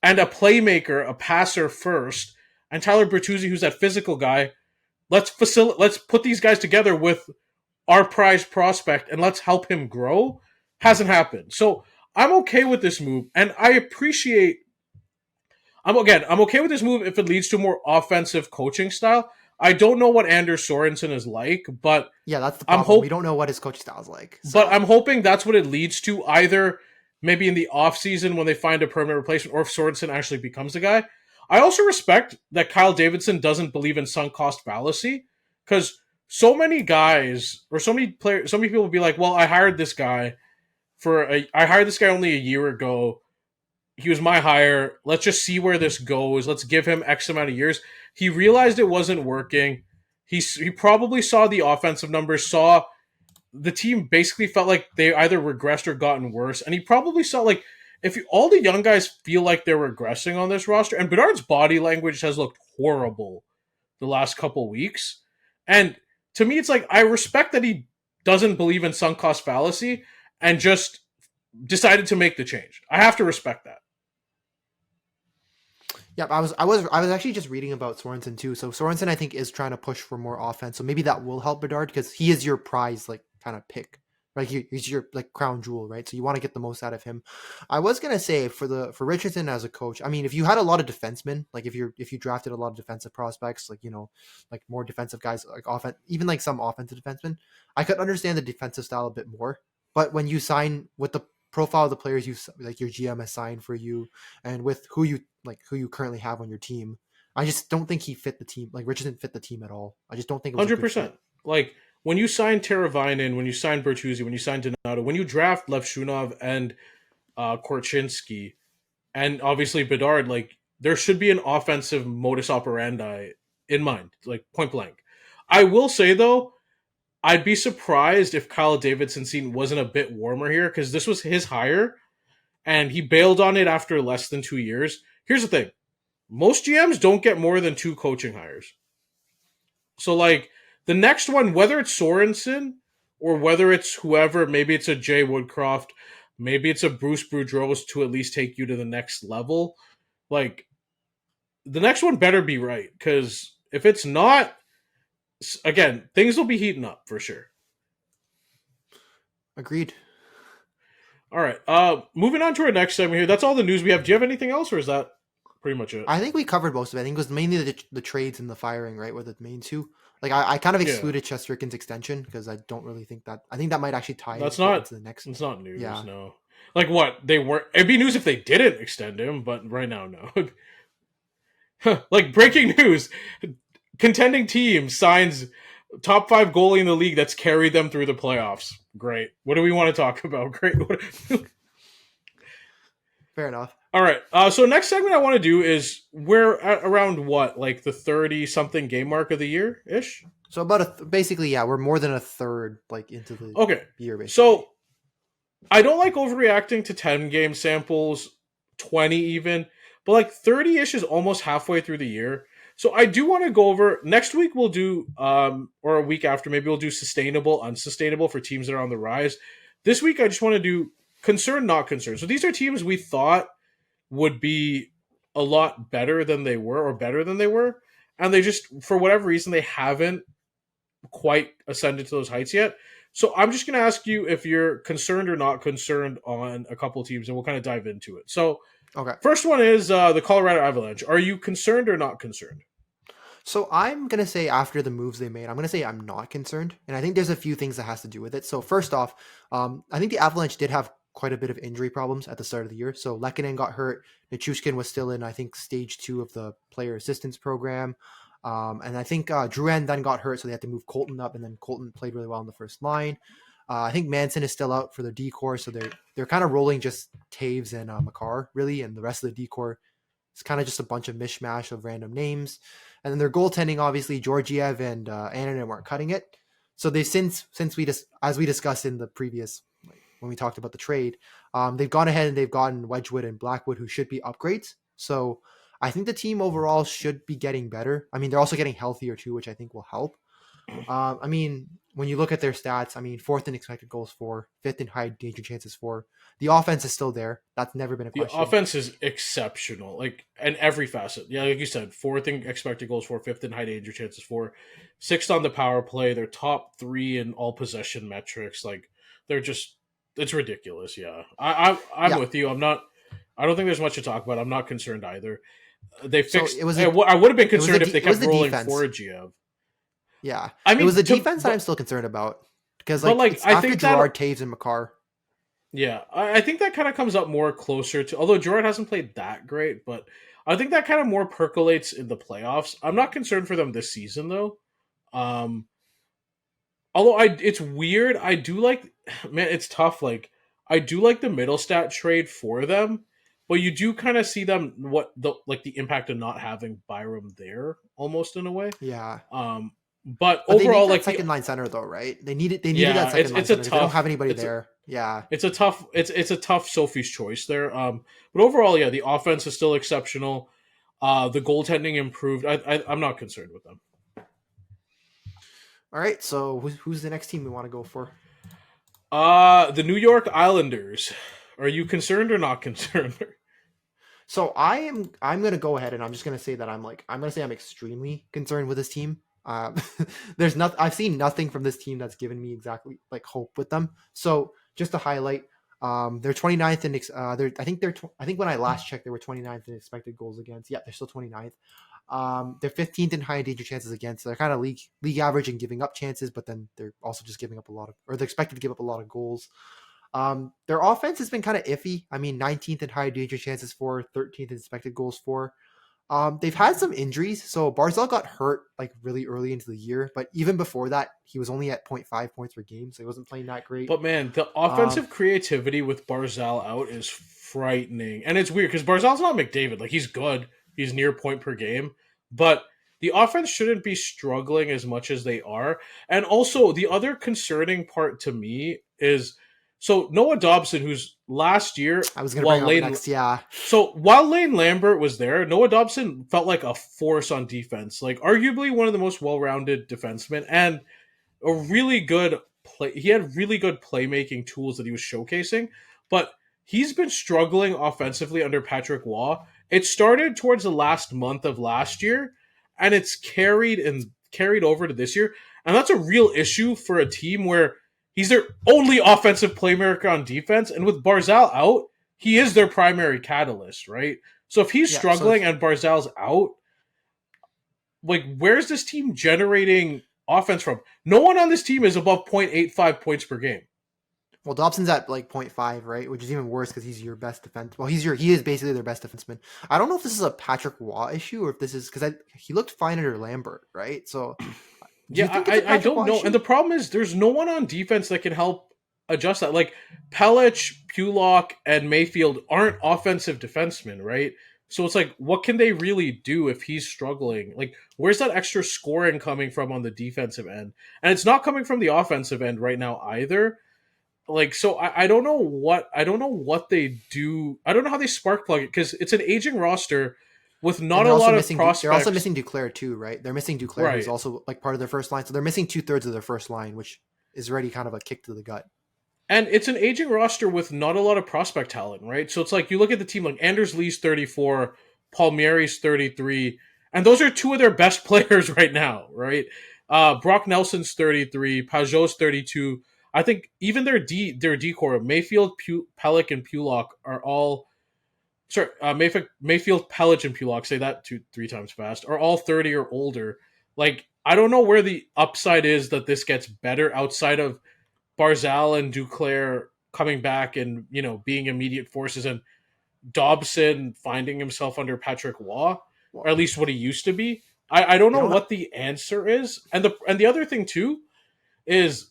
and a playmaker, a passer first, and Tyler Bertuzzi, who's that physical guy. Let's put these guys together with our prize prospect and let's help him grow. Hasn't happened. So I'm okay with this move, and I appreciate. I'm okay with this move if it leads to a more offensive coaching style. I don't know what Anders Sorensen is like, but yeah, that's the problem. We don't know what his coaching style is like. So. But I'm hoping that's what it leads to, either maybe in the offseason when they find a permanent replacement, or if Sorensen actually becomes the guy. I also respect that Kyle Davidson doesn't believe in sunk cost fallacy, because so many guys or so many people will be like, well, I hired this guy only a year ago. He was my hire. Let's just see where this goes. Let's give him X amount of years. He realized it wasn't working. He probably saw the offensive numbers, saw the team basically felt like they either regressed or gotten worse. And he probably saw, like, if all the young guys feel like they're regressing on this roster, and Bedard's body language has looked horrible the last couple weeks. And to me, it's like, I respect that he doesn't believe in sunk cost fallacy and just decided to make the change. I have to respect that. Yeah, I was actually just reading about Sorensen too. So Sorensen, I think, is trying to push for more offense. So maybe that will help Bedard, because he is your prize, like, kind of pick. Right? He's your, like, crown jewel, right? So you want to get the most out of him. I was gonna say for Richardson as a coach, I mean, if you had a lot of defensemen, like if you drafted a lot of defensive prospects, like, you know, like more defensive guys, like even like some offensive defensemen, I could understand the defensive style a bit more. But when you sign with the profile of the players you like, your GM has signed for you, and with who you currently have on your team, I just don't think he fit the team. Like, Richardson fit the team at all. I just don't think it was 100%. Like, when you sign Teravainen, when you sign Bertuzzi, when you sign Donato, when you draft Levshunov and Korchinski, and obviously Bedard, like, there should be an offensive modus operandi in mind, like, point blank. I will say, though, I'd be surprised if Kyle Davidson's scene wasn't a bit warmer here, because this was his hire, and he bailed on it after less than 2 years. Here's the thing. Most GMs don't get more than 2 coaching hires. So, like, the next one, whether it's Sorensen or whether it's whoever, maybe it's a Jay Woodcroft, maybe it's a Bruce Boudreau to at least take you to the next level, like, the next one better be right, because if it's not, again, things will be heating up for sure. Agreed. All right. Moving on to our next segment here. That's all the news we have. Do you have anything else, or is that pretty much it? I think we covered most of it. I think it was mainly the trades and the firing, right, were the main two. Like, I kind of excluded Chesterkin's extension, because I don't really think that. I think that might actually tie into the next. It's not news. Yeah. No. Like, what they were. It'd be news if they didn't extend him, but right now, no. Like, breaking news: contending team signs top 5 goalie in the league that's carried them through the playoffs. Great. What do we want to talk about? Great. Fair enough. All right. So next segment I want to do is, we're at around what, like the 30-something game mark of the year ish. So about basically, yeah, we're more than a third, like, into the year. Basically. So I don't like overreacting to 10 game samples, 20 even, but like 30 ish is almost halfway through the year. So I do want to go over, next week we'll do, or a week after, maybe we'll do sustainable, unsustainable for teams that are on the rise. This week I just want to do concern, not concern. So these are teams we thought would be a lot better than they were, or better than they were, and they just, for whatever reason, they haven't quite ascended to those heights yet. So I'm just going to ask you if you're concerned or not concerned on a couple teams, and we'll kind of dive into it. So Okay. first one is the Colorado Avalanche. Are you concerned or not concerned? So I'm gonna say after the moves they made, I'm gonna say I'm not concerned, and I think there's a few things that has to do with it. So first off, I think the Avalanche did have quite a bit of injury problems at the start of the year. So Lehkonen got hurt, Nichushkin was still in I think stage 2 of the player assistance program, and I think Drouin then got hurt, so they had to move Colton up, and then Colton played really well in the first line. I think Manson is still out for the decor, so they're kind of rolling just Taves and Makar really, and the rest of the decor it's kind of just a bunch of mishmash of random names. And then their goaltending, obviously, Georgiev and Ananen weren't cutting it. So they since we just as we discussed in the previous when we talked about the trade, they've gone ahead and they've gotten Wedgwood and Blackwood, who should be upgrades. So I think the team overall should be getting better. I mean, they're also getting healthier too, which I think will help. I mean, when you look at their stats, I mean, fourth in expected goals for, fifth in high danger chances for. The offense is still there. That's never been a The question. offense is exceptional, like in every facet. Yeah, like you said, fourth in expected goals for, fifth in high danger chances for, sixth on the power play. They're top 3 in all possession metrics. Like they're just, it's ridiculous. Yeah, I'm Yeah. with you. I'm not. I don't think there's much to talk about. I'm not concerned either. They So fixed. it was I a- would have been it was concerned the if they de- it was kept the rolling defense. Forgiev. Yeah. I mean, it was the to- defense that but- I'm still concerned about. Because but, like, like, it's I after think that- Gerard, Taves, and Makar. Yeah, I think that kind of comes up more closer to. Although Gerard hasn't played that great, but I think that kind of more percolates in the playoffs. I'm not concerned for them this season though. Um, although it's weird. I do like, man, it's tough. Like I do like the middle stat trade for them, but you do kind of see them the impact of not having Byram there almost in a way. Yeah. But But overall, they need like that second line center though, right? They needed Yeah, that second line it's a center. They don't tough- have anybody it's a- there. Yeah. it's a tough Sophie's choice there. But overall, yeah, the offense is still exceptional. The goaltending improved. I'm not concerned with them. All right. So who's the next team we want to go for? The New York Islanders. Are you concerned or not concerned? So I'm gonna go ahead and I'm just gonna say that I'm gonna say I'm extremely concerned with this team. There's not I've seen nothing from this team that's given me exactly like hope with them. So just to highlight, they're 29th in I think when I last checked they were 29th in expected goals against. Yeah, they're still 29th. They're 15th in high danger chances against. So they're kind of league average in giving up chances, but then they're also just giving up they're expected to give up a lot of goals. Their offense has been kind of iffy. I mean, 19th in high danger chances for, 13th in expected goals for. They've had some injuries. So Barzal got hurt like really early into the year, but even before that, he was only at 0.5 points per game, so he wasn't playing that great. But man, the offensive creativity with Barzal out is frightening, and it's weird because Barzal's not McDavid. Like he's good, he's near point per game, but the offense shouldn't be struggling as much as they are. And also, the other concerning part to me is. So Noah Dobson, who's last year, I was going to bring up next, yeah. So while Lane Lambert was there, Noah Dobson felt like a force on defense, like arguably one of the most well-rounded defensemen, and a really good play. He had really good playmaking tools that he was showcasing, but he's been struggling offensively under Patrick Waugh. It started towards the last month of last year, and it's carried over to this year, and that's a real issue for a team where. He's their only offensive playmaker on defense, and with Barzal out, he is their primary catalyst, right? So if he's struggling and Barzal's out, like where's this team generating offense from? No one on this team is above 0.85 points per game. Well, Dobson's at like 0.5, right? Which is even worse because he's your best defense. Well, he is basically their best defenseman. I don't know if this is a Patrick Waugh issue or if this is because he looked fine under Lambert, right? So. Yeah, I don't know. And the problem is there's no one on defense that can help adjust that. Like, Pelech, Pulock, and Mayfield aren't offensive defensemen, right? So it's like, what can they really do if he's struggling? Like, where's that extra scoring coming from on the defensive end? And it's not coming from the offensive end right now either. Like, so I don't know what they do. I don't know how they spark plug it because it's an aging roster. With not a lot of prospects. They're also missing Duclair too, right? They're missing Duclair, right. Who's also like part of their first line. So they're missing 2/3 of their first line, which is already kind of a kick to the gut. And it's an aging roster with not a lot of prospect talent, right? So it's like you look at the team like Anders Lee's 34, Palmieri's 33, and those are two of their best players right now, right? Brock Nelson's 33, Pajot's 32. I think even their decor, Mayfield, Pellick, and Pulak are all sorry, Mayfield, Pellich, and Pulak, say that three times fast, are all 30 or older. Like, I don't know where the upside is that this gets better outside of Barzal and Duclair coming back and, being immediate forces, and Dobson finding himself under Patrick Waugh, or Well, at least what he used to be. I don't they know don't have, what the answer is. And the other thing too is,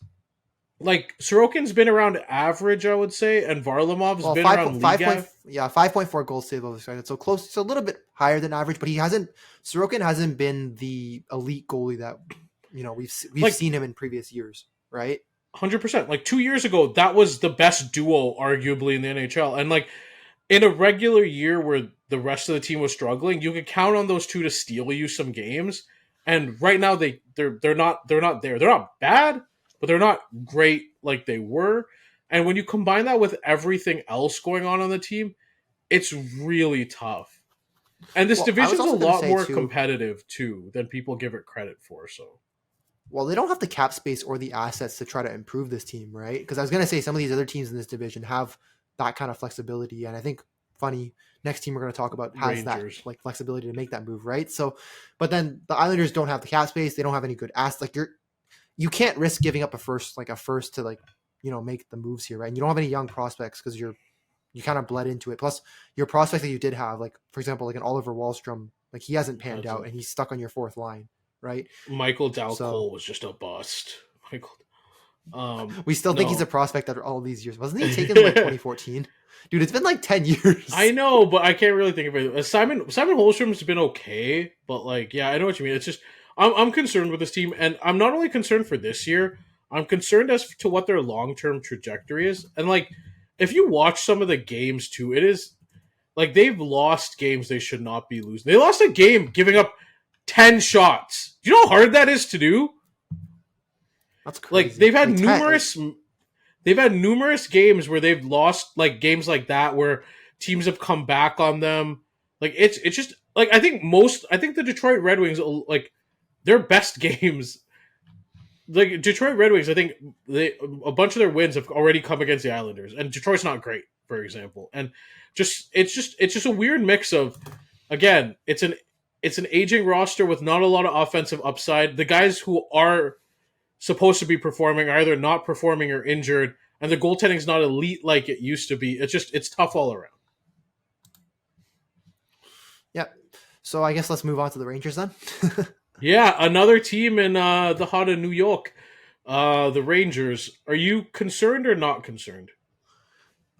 like, Sorokin's been around average, I would say, and Varlamov's well, been around league average. 5.4 goals saved over expected. So close, so a little bit higher than average, but Sorokin hasn't been the elite goalie that, we've Like, seen him in previous years, right? 100%. Like 2 years ago, that was the best duo, arguably, in the NHL. And, like, in a regular year where the rest of the team was struggling, you could count on those two to steal you some games. And right now, they're not there. They're not bad, but they're not great like they were. And when you combine that with everything else going on the team, it's really tough. And this Well, I was division's a also going to lot say more too. competitive too than people give it credit for. So Well, they don't have the cap space or the assets to try to improve this team, right? Because I was going to say some of these other teams in this division have that kind of flexibility, and I think funny next team we're going to talk about has Rangers. that like flexibility to make that move, right? So, but then the Islanders don't have the cap space; they don't have any good assets. Like you can't risk giving up a first to make the moves here, right? And you don't have any young prospects because you kind of bled into it. Plus, your prospects that you did have, like for example, like an Oliver Wahlstrom, like he hasn't panned out, and he's stuck on your fourth line, right? Michael Dal So Cole was just a bust. Michael, we still think he's no. a prospect after all these years. Wasn't he taken in like 2014? Dude, it's been like 10 years. I know, but I can't really think of it. Simon Holmstrom's been okay, but like, yeah, I know what you mean. It's just I'm concerned with this team, and I'm not only concerned for this year. I'm concerned as to what their long term trajectory is, and like, if you watch some of the games too, it is like they've lost games they should not be losing. They lost a game giving up 10 shots. Do you know how hard that is to do? That's crazy. Like, they've had Like, numerous games where they've lost, like, games like that where teams have come back on them. Like, it's just like, I think the Detroit Red Wings, like, their best games, like Detroit Red Wings, I think a bunch of their wins have already come against the Islanders, and Detroit's not great, for example. And it's just a weird mix of, again, it's an aging roster with not a lot of offensive upside. The guys who are supposed to be performing are either not performing or injured, and the goaltending's not elite like it used to be. It's tough all around. yep. So I guess let's move on to the Rangers then. Yeah, another team in the heart of New York, the Rangers. Are you concerned or not concerned?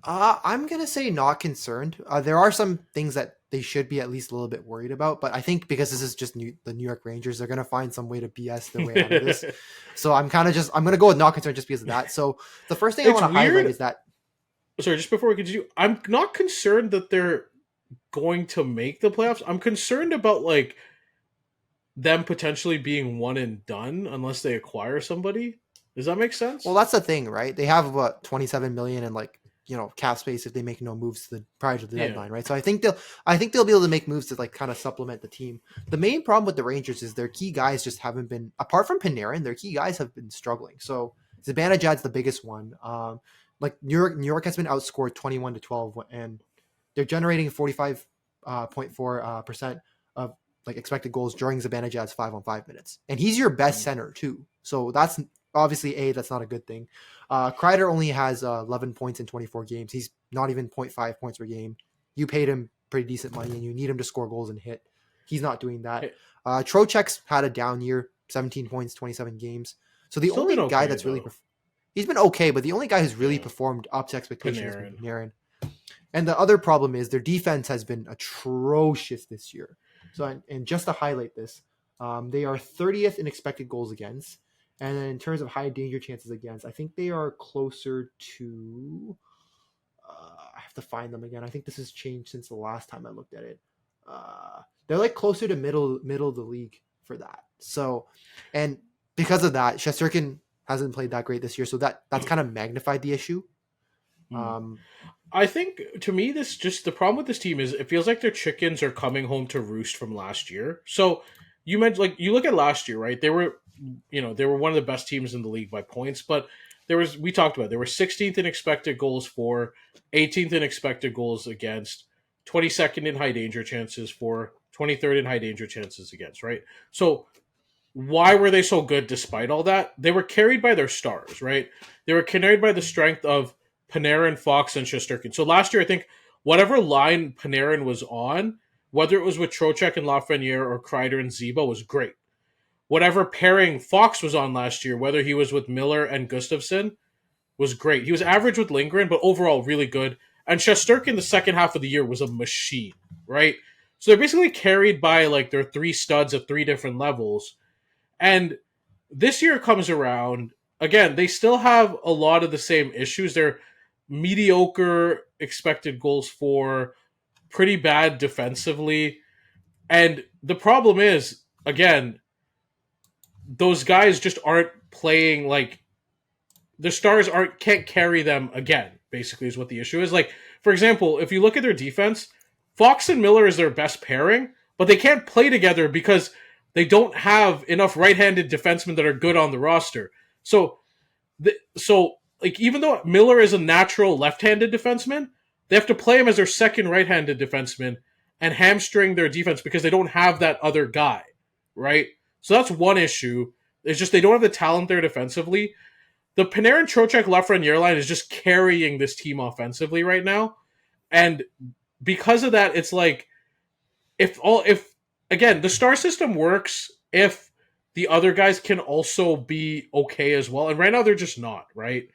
I'm gonna say not concerned. There are some things that they should be at least a little bit worried about, but I think because this is just the New York Rangers, they're gonna find some way to BS their way out of this. So I'm gonna go with not concerned just because of that. So the first thing I want to highlight is that. Sorry, just before we continue, I'm not concerned that they're going to make the playoffs. I'm concerned about, like, them potentially being one and done unless they acquire somebody. Does that make sense? Well, that's the thing, right? They have about 27 million in cap space if they make no moves prior to the deadline, right? So I think they'll be able to make moves to like kind of supplement the team. The main problem with the Rangers is their key guys just haven't been, apart from Panarin, their key guys have been struggling. So Zibanejad's the biggest one. Like New York has been outscored 21-12, and they're generating 45.4% of like expected goals during Zibanejad's 5-on-5 minutes, and he's your best center too. So that's obviously that's not a good thing. Kreider only has 11 points in 24 games. He's not even 0.5 points per game. You paid him pretty decent money, and you need him to score goals and hit. He's not doing that. Trocheck's had a down year, 17 points, 27 games. So the only guy that's really he's been okay, but the only guy who's really performed up to expectations is Panarin. And the other problem is their defense has been atrocious this year. So, and just to highlight this, they are 30th in expected goals against. And then in terms of high danger chances against, I think they are closer to. I have to find them again. I think this has changed since the last time I looked at it. They're like closer to middle of the league for that. So, and because of that, Shesterkin hasn't played that great this year. So that's kind of magnified the issue. I think, to me, the problem with this team is it feels like their chickens are coming home to roost from last year. So you mentioned, like, you look at last year, right? They were one of the best teams in the league by points, but we talked about it. There were 16th in expected goals for, 18th in expected goals against, 22nd in high danger chances for, 23rd in high danger chances against, right? So why were they so good despite all that? They were carried by their stars, right? They were carried by the strength of Panarin, Fox, and Shesterkin. So last year, I think whatever line Panarin was on, whether it was with Trocheck and Lafreniere or Kreider and Ziba, was great. Whatever pairing Fox was on last year, whether he was with Miller and Gustafsson, was great. He was average with Lindgren, but overall really good. And Shesterkin the second half of the year was a machine, right? So they're basically carried by like their three studs at three different levels. And this year comes around, again, they still have a lot of the same issues. They're mediocre expected goals for, pretty bad defensively. And the problem is, again, those guys just aren't playing like the stars can't carry them again, basically is what the issue is. Like, for example, if you look at their defense, Fox and Miller is their best pairing, but they can't play together because they don't have enough right-handed defensemen that are good on the roster. So like even though Miller is a natural left-handed defenseman, they have to play him as their second right-handed defenseman and hamstring their defense because they don't have that other guy, right? So that's one issue. It's just they don't have the talent there defensively. The Panarin, Trocheck, Lafreniere line is just carrying this team offensively right now. And because of that, it's like if again, the star system works if the other guys can also be okay as well. And right now they're just not, right?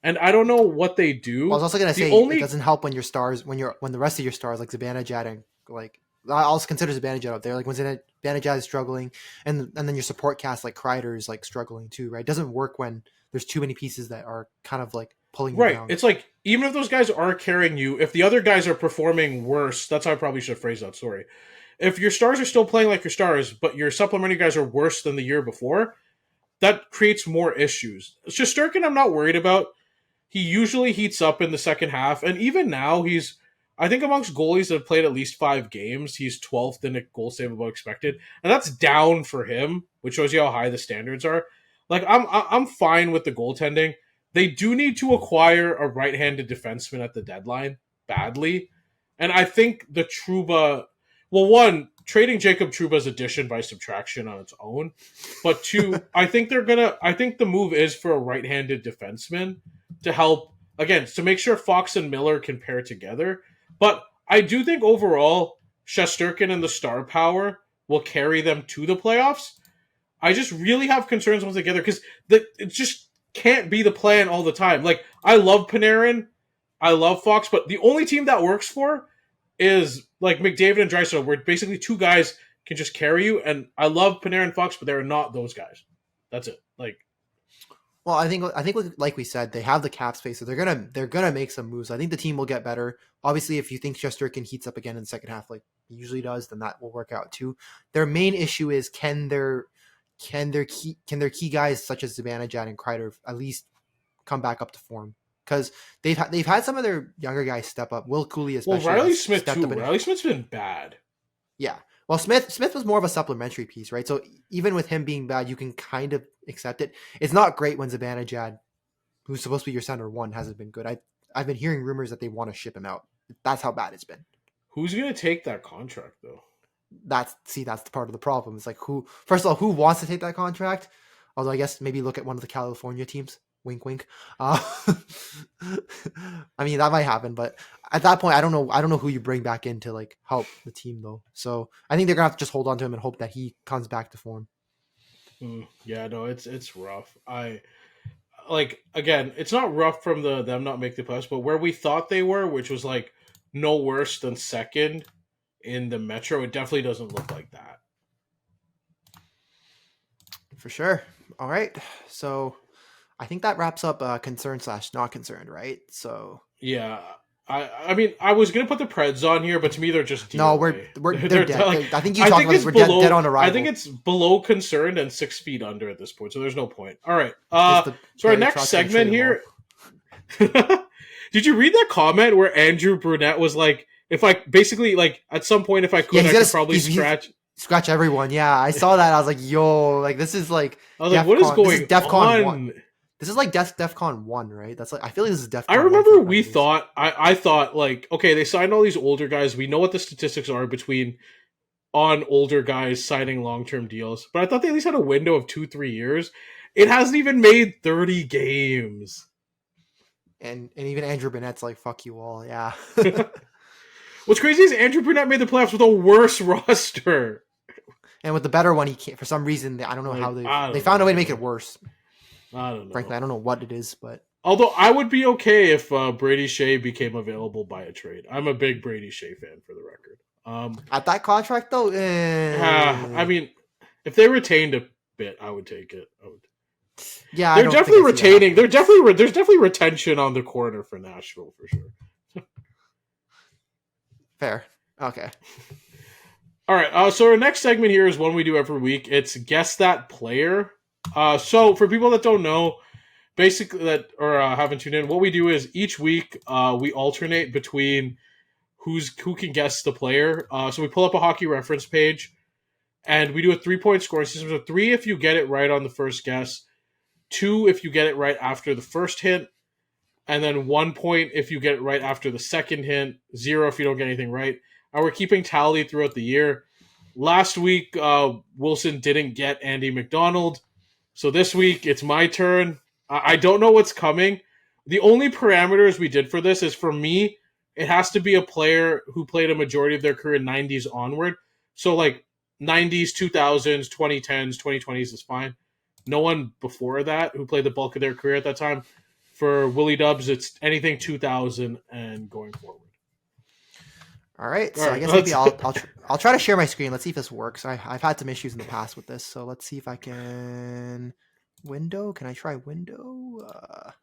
And I don't know what they do. I was also gonna say it doesn't help when your stars when the rest of your stars like Zibanejad and like I also consider Zibanejad up there. Like when Zibanejad is struggling and then your support cast like Kreider is like struggling too, right? It doesn't work when there's too many pieces that are kind of like pulling you down. It's like even if those guys are carrying you, if the other guys are performing worse, that's how I probably should phrase that, sorry. If your stars are still playing like your stars, but your supplementary guys are worse than the year before, that creates more issues. Shesterkin, I'm not worried about. He usually heats up in the second half, and even now I think amongst goalies that have played at least 5 games, he's 12th in a goal save above expected, and that's down for him, which shows you how high the standards are. Like I'm fine with the goaltending. They do need to acquire a right-handed defenseman at the deadline badly, and I think the Trouba. Well, one, trading Jacob Trouba's addition by subtraction on its own, but two, I think the move is for a right-handed defenseman to help, again, to make sure Fox and Miller can pair together. But I do think overall, Shesterkin and the star power will carry them to the playoffs. I just really have concerns once together because it just can't be the plan all the time. Like, I love Panarin, I love Fox, but the only team that works for is like McDavid and Draisaitl, where basically 2 guys can just carry you. And I love Panarin and Fox, but they're not those guys. That's it. Like, well, I think like we said, they have the cap space, so they're gonna make some moves. I think the team will get better. Obviously, if you think Shesterkin heats up again in the second half, like he usually does, then that will work out too. Their main issue is can their key guys such as Zibanejad and Kreider at least come back up to form? Because they've had some of their younger guys step up. Will Cooley especially. Well, Riley Smith too. Riley Smith's been bad. Yeah. Well, Smith was more of a supplementary piece, right? So even with him being bad, you can kind of accept it. It's not great when Zibanejad, who's supposed to be your center one, hasn't been good. I've been hearing rumors that they want to ship him out. That's how bad it's been. Who's going to take that contract, though? That's the part of the problem. It's like first of all, who wants to take that contract? Although I guess maybe look at one of the California teams. Wink, wink. I mean, that might happen, but at that point, I don't know who you bring back in to like help the team though. So I think they're gonna have to just hold on to him and hope that he comes back to form. Yeah, no, it's rough. Again, it's not rough from them not making the playoffs, but where we thought they were, which was like no worse than second in the Metro, it definitely doesn't look like that. For sure. All right, so I think that wraps up concerned / not concerned, right? So yeah, I mean, I was gonna put the Preds on here, but to me they're just no, they're dead. Like, I think you talked about this. We're dead on arrival. I think it's below concerned and 6 feet under at this point, so there's no point. All right, so our next segment here. Did you read that comment where Andrew Brunette was like, "If I basically like at some point, if I could, I could probably scratch everyone." Yeah, I saw that. I was like, "Yo, like this is like." I was like, "What is going on?" This is like DEFCON 1, right? That's like I feel like this is DEFCON 1. I remember we thought I thought like, okay, they signed all these older guys. We know what the statistics are between on older guys signing long-term deals, but I thought they at least had a window of 2-3 years. It hasn't even made 30 games. And even Andrew Bennett's like, fuck you all, yeah. What's crazy is Andrew Burnett made the playoffs with a worse roster. And with the better one, he can't. For some reason, I don't know how they found a way to make it worse. I don't know. Frankly, I don't know what it is, but although I would be okay if Brady Shea became available by a trade. I'm a big Brady Shea fan, for the record. At that contract, though, I mean, if they retained a bit, I would take it. Yeah, they're definitely retaining. There's definitely retention on the corner for Nashville for sure. Fair. Okay. All right. So our next segment here is one we do every week. It's Guess That Player. So for people that don't know, basically haven't tuned in, what we do is each week we alternate between who can guess the player. So we pull up a hockey reference page, and we do a 3-point scoring system. So 3 if you get it right on the first guess, 2 if you get it right after the first hint, and then 1 point if you get it right after the second hint, 0 if you don't get anything right. And we're keeping tally throughout the year. Last week, Wilson didn't get Andy McDonald. So this week, it's my turn. I don't know what's coming. The only parameters we did for this is, for me, it has to be a player who played a majority of their career 90s onward. So like 90s, 2000s, 2010s, 2020s is fine. No one before that who played the bulk of their career at that time. For WillyDubz, it's anything 2000 and going forward. All right, so I guess maybe I'll try to share my screen. Let's see if this works. I've had some issues in the past with this, so let's see if I can window. Can I try window?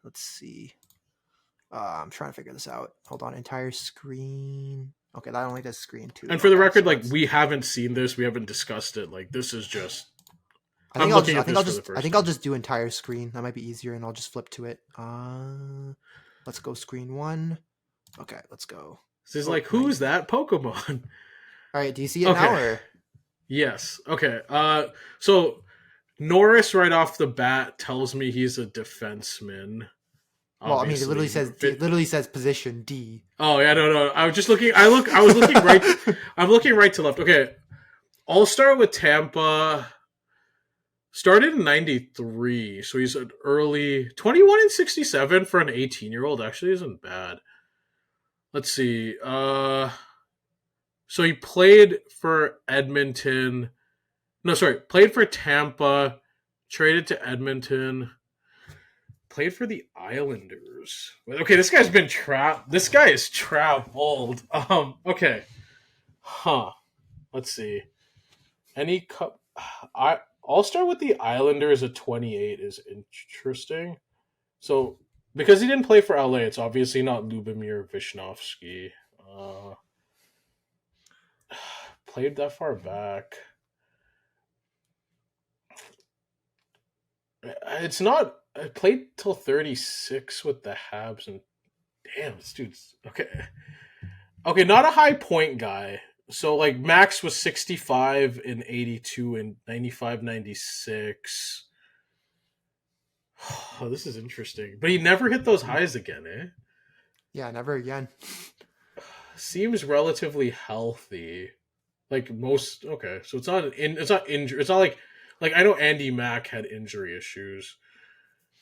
Let's see. I'm trying to figure this out. Hold on, entire screen. Okay, that only does screen 2. And for the record, like, we haven't seen this, we haven't discussed it. Like, this is just. I think I'll just do entire screen. That might be easier, and I'll just flip to it. Let's go screen 1. Okay, let's go. This is like, who's that Pokemon? All right, do you see it now? Or? Yes. Okay. So Norris right off the bat tells me he's a defenseman. Well, I mean, it literally says position D. Oh yeah, no. I was just looking. I was looking right. I'm looking right to left. Okay. I'll start with Tampa. Started in 93, so he's an early 21 and 67 for an 18-year-old. Actually, isn't bad. Let's see. So he played for Edmonton. No, sorry. Played for Tampa. Traded to Edmonton. Played for the Islanders. Okay, this guy's been trapped. This guy is traveled. Okay. Huh. Let's see. Any cup. I'll start with the Islanders at 28 is interesting. So, because he didn't play for LA, it's obviously not Lubomir Visnovsky. Played that far back. It's not. I played till 36 with the Habs, and damn, this dude's okay. Okay, not a high point guy. So, like, Max was 65 in 82 and 95, 96. Oh, this is interesting. But he never hit those highs again, eh? Yeah, never again. Seems relatively healthy. Like most, okay. So it's not injury. It's not like I know Andy Mack had injury issues.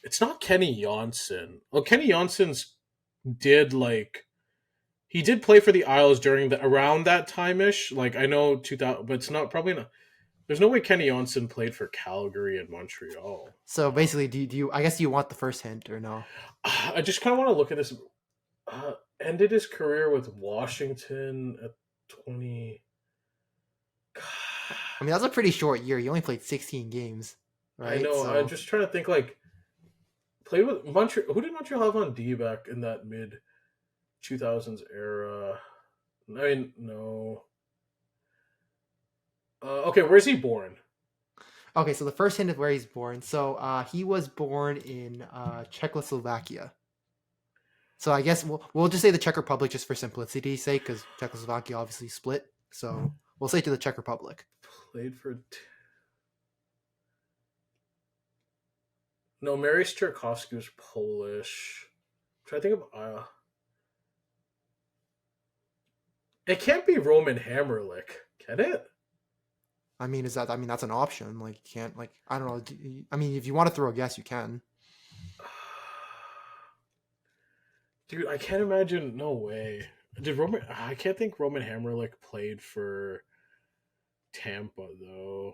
It's not Kenny Johnson. Well, Kenny Johnson's he did play for the Isles around that time-ish. Like, I know 2000, but it's probably not. There's no way Kenny Johnson played for Calgary and Montreal. So basically, do you? I guess you want the first hint or no? I just kind of want to look at this. Ended his career with Washington at 20. God. I mean, that was a pretty short year. He only played 16 games. Right? I know. So... I'm just trying to think. Like, played with Montreal. Who did Montreal have on D back in that mid 2000s era? I mean, no. Okay, where's he born? Okay, so the first hint of where he's born. So he was born in Czechoslovakia. So I guess we'll just say the Czech Republic just for simplicity's sake, because Czechoslovakia obviously split. So we'll say to the Czech Republic. Played for... No, Mary Strakowski was Polish. I'm trying to think of. It can't be Roman Hammerlick, can it? I mean, that's an option. Like, you can't, like, I don't know. I mean, if you want to throw a guess, you can. Dude, I can't imagine. No way. I can't think Roman Hammerlick played for Tampa though.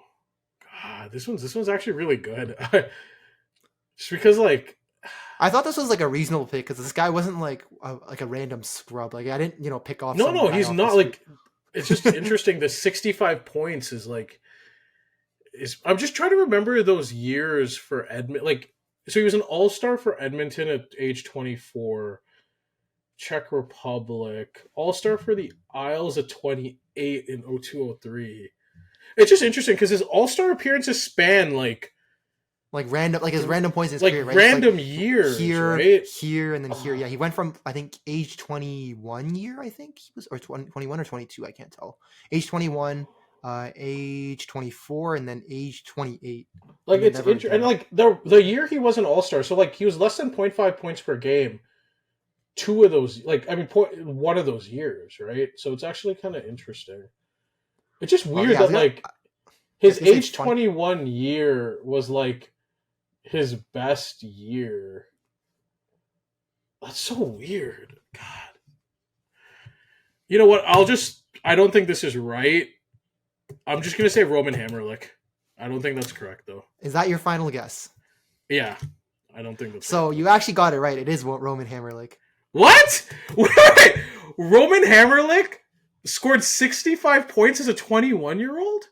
God, this one's actually really good. Just because, like, I thought this was like a reasonable pick because this guy wasn't like a random scrub. Like, I didn't, pick off. no, he's not like. It's just interesting. The 65 points is like. I'm just trying to remember those years for Edmonton. Like, so he was an all-star for Edmonton at age 24. Czech Republic, all-star for the Isles at 28 in 02-03. It's just interesting because his all-star appearances span like random, like his random points in his like career, right? random Like years, here, right? here, and then here. Yeah, he went from, I think, age 21 year, I think he was, or 21 or 22, I can't tell. Age 21, age 24, and then age 28. Like, it's interesting, and like the year he was an all-star, so like he was less than 0.5 points per game. Two of those, one of those years, right? So it's actually kind of interesting. It's just weird that like his age 21 year was like his best year. That's so weird. God. You know what? I don't think this is right. I'm just gonna say Roman Hammerlick. I don't think that's correct though. Is that your final guess? Yeah, I don't think that's so. Right. You actually got it right. It is Roman Hammerlick. What? Wait, Roman Hammerlick scored 65 points as a 21-year-old?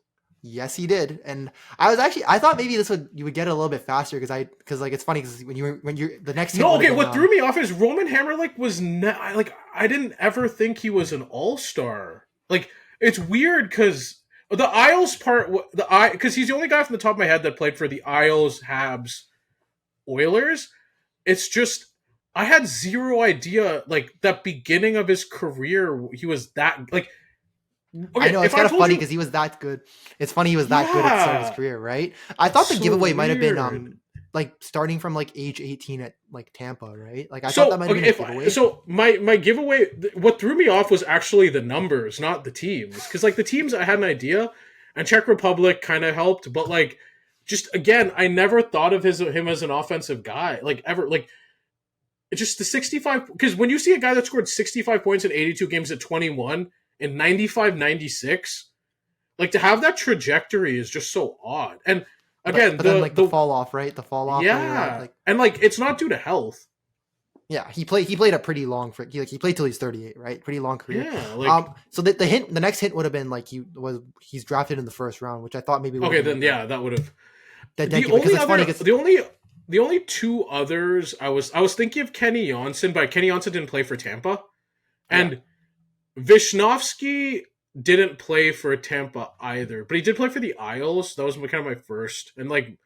Yes, he did. And I thought maybe you would get it a little bit faster because like it's funny because when you're the next no, okay, what threw me off is Roman Hammerlick was not like I didn't ever think he was an all-star. Like, it's weird because the Isles part, because he's the only guy from the top of my head that played for the Isles, Habs, Oilers. It's just I had zero idea, like, that beginning of his career, he was that, like... Okay, I know, it's kind of funny because he was that good. It's funny he was that good at the start of his career, right? I thought the giveaway might have been, like, starting from, like, age 18 at, like, Tampa, right? Like, I thought that might have been a giveaway. So, my giveaway, what threw me off was actually the numbers, not the teams. Because, like, the teams, I had an idea, and Czech Republic kind of helped, but, like, just, again, I never thought of him as an offensive guy, like, ever, like... It's just the 65, because when you see a guy that scored 65 points in 82 games at 21 in 95-96, like, to have that trajectory is just so odd. And again, but then, like, the fall off, right? The fall off. Yeah, and like it's not due to health. Yeah, he played a pretty long he played till he's 38, right? Pretty long career. Yeah. Like, so the next hint would have been like he's drafted in the first round, which I thought maybe. Okay, then yeah, that would have. The only two others I was thinking of Kenny Jonsson, but Kenny Jonsson didn't play for Tampa, and Wisnowski didn't play for Tampa either, but he did play for the Isles. That was kind of my first, and like,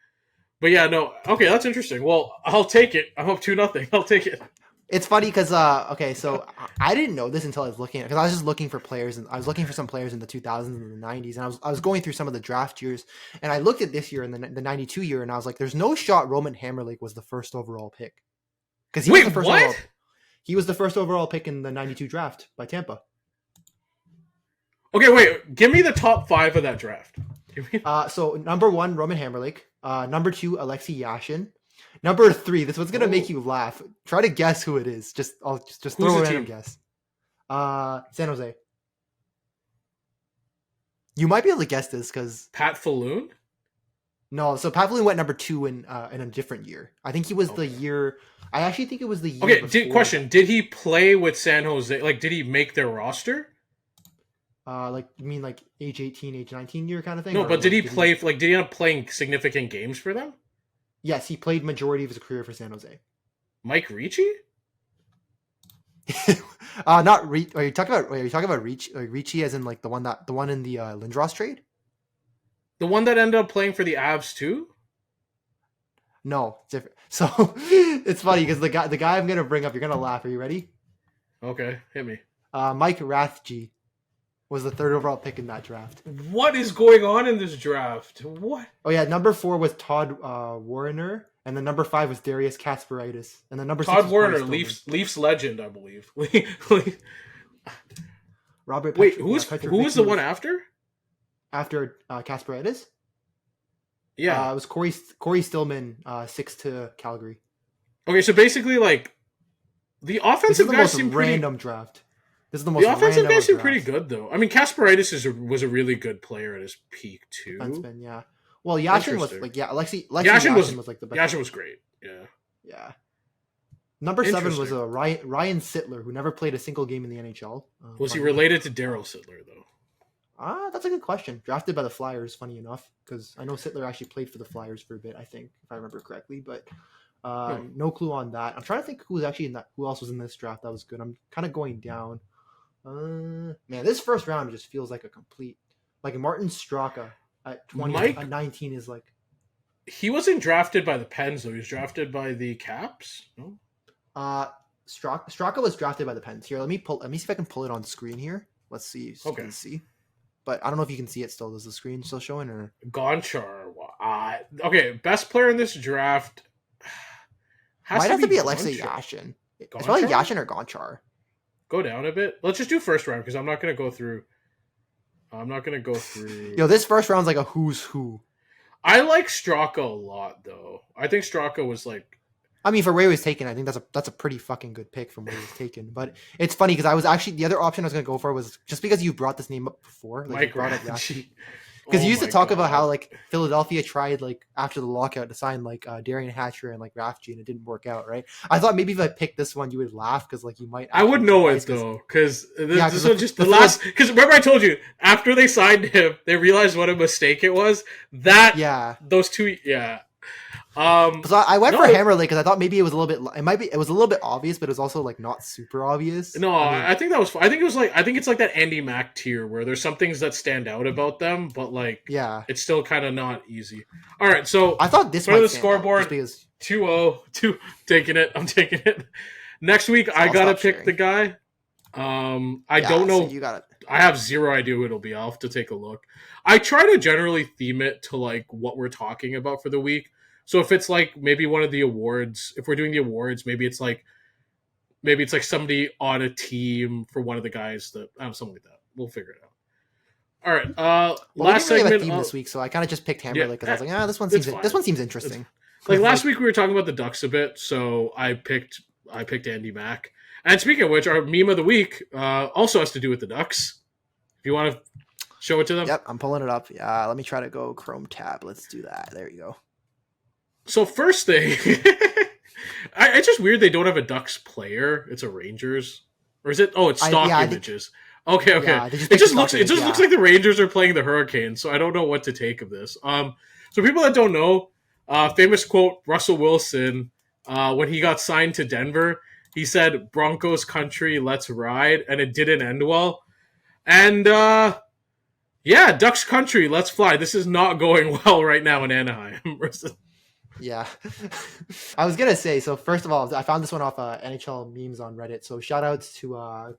but yeah, no, okay, that's interesting. Well, I'll take it. I'm up 2-0. I'll take it. It's funny because okay, so I didn't know this until I was looking at because I was just looking for players and I was looking for some players in the 2000s and the 90s and I was going through some of the draft years and I looked at this year and the 92 year and I was like, there's no shot Roman Hammerlick was the first overall pick because he was the first overall. He was the first overall pick in the 92 draft by Tampa. Okay, wait, give me the top 5 of that draft. So number 1, Roman Hammerlick. Number 2, Alexei Yashin. Number 3, this one's gonna make you laugh. Try to guess who it is. I'll just throw a random guess. San Jose. You might be able to guess this because Pat Falloon? No, so Pat Falloon went number 2 in a different year. I think he was the year. I actually think it was the year. Okay, question: did he play with San Jose? Like, did he make their roster? Like, you mean like age 18, age 19 year kind of thing? No, but did he play? Did he end up playing significant games for them? Yes, he played majority of his career for San Jose. Mike Ricci? Not Ricci. Are you talking about Ricci as in like the one in the Lindros trade? The one that ended up playing for the Avs too? No, it's different. So it's funny because the guy I'm gonna bring up, you're gonna laugh. Are you ready? Okay, hit me. Mike Rathje was the 3rd overall pick in that draft. What is going on in this draft? What? Oh yeah, number 4 was Todd Warner. And then number 5 was Darius Kasparaitis. And then number 6 Todd was Corey Warner, Stillman. Leafs legend, I believe. Robert Wait, Petr- who was Petrovicki the one after? after Kasparaitis? Yeah. It was Corey Stillman, 6 to Calgary. Okay, so basically, like, the This is offensive the guys most seem random pretty. draft. This is the most The offensive random guys seem draft. pretty good, though. I mean, Kasparaitis was a really good player at his peak too. Defenseman, yeah. Well, Yashin was Interesting. like, yeah, Alexei Yashin Yashin was like the best. Yashin was great. Yeah. Yeah. Number 7 was Interesting. Ryan Sittler, who never played a single game in the NHL. Was he funny. related to Daryl Sittler though? That's a good question. Drafted by the Flyers, funny enough, because I know Sittler actually played for the Flyers for a bit, I think, if I remember correctly, but no clue on that. I'm trying to think who else was in this draft that was good. I'm kind of going down. Man, this first round just feels like a complete, like Martin Straka at 19 is like. He wasn't drafted by the Pens though. He was drafted by the Caps. No? Straka was drafted by the Pens. Here, let me see if I can pull it on screen here. Let's see. So Okay. You can see. But I don't know if you can see it still. Is the screen still showing or? Gonchar. Okay, best player in this draft. Might have to be Alexei Gonchar. Yashin. It's probably Gonchar? Yashin or Gonchar. Go down a bit. Let's just do first round because I'm not going to go through. Yo, this first round's like a who's who. I like Straka a lot though. I think Straka was like. I mean, for where he was taken, I think that's a pretty fucking good pick from where he was taken. But it's funny because I was actually the other option I was gonna go for was just because you brought this name up before, like Mike you brought up Ranchi. because Oh you used to my talk about God. how like Philadelphia tried like after the lockout to sign like Darian Hatcher and like Rafji and it didn't work out, right? I thought maybe if I picked this one, you would laugh because like you might. I would know it realize 'cause- though, because Yeah, this 'cause was just the last. Because remember, I told you after they signed him, they realized what a mistake it was. Yeah. Those two, yeah. So I went No. for Hammerlake because I thought maybe it was a little bit. It was a little bit obvious, but it was also like not super obvious. No, I mean, I think that was. I think it was like. I think it's like that Andy Mack tier where there's some things that stand out about them, but like yeah. it's still kind of not easy. All right, so I thought this Go to might the stand out, scoreboard. just because 2-0, taking it. I'm taking it. Next week, I I'll gotta stop pick sharing. the guy. I Yeah, don't know. So you got it. I have zero idea who it'll be. I'll have to take a look. I try to generally theme it to like what we're talking about for the week. So if it's like maybe one of the awards, if we're doing the awards, maybe it's like somebody on a team for one of the guys that something like that. We'll figure it out. All right. Well, Last we didn't really have a segment. theme this week, so I kind of just picked Hammerlake because I was like, it's fine. this one seems interesting. Like last week we were talking about the Ducks a bit, so I picked Andy Mack. And speaking of which, our meme of the week also has to do with the Ducks. If you want to show it to them. Yep, I'm pulling it up. Yeah, let me try to go Chrome tab. Let's do that. There you go. So first thing, it's just weird they don't have a Ducks player. It's a Rangers, or is it? Oh, it's stock images. Okay. Yeah, they just it just picked looks. stock It just image, looks yeah. like the Rangers are playing the Hurricanes. So I don't know what to take of this. So people that don't know, famous quote: Russell Wilson, when he got signed to Denver, he said, "Broncos country, let's ride," and it didn't end well. And yeah, Ducks country, let's fly. This is not going well right now in Anaheim. Yeah. I was gonna say, so first of all, I found this one off NHL memes on Reddit. So shout outs to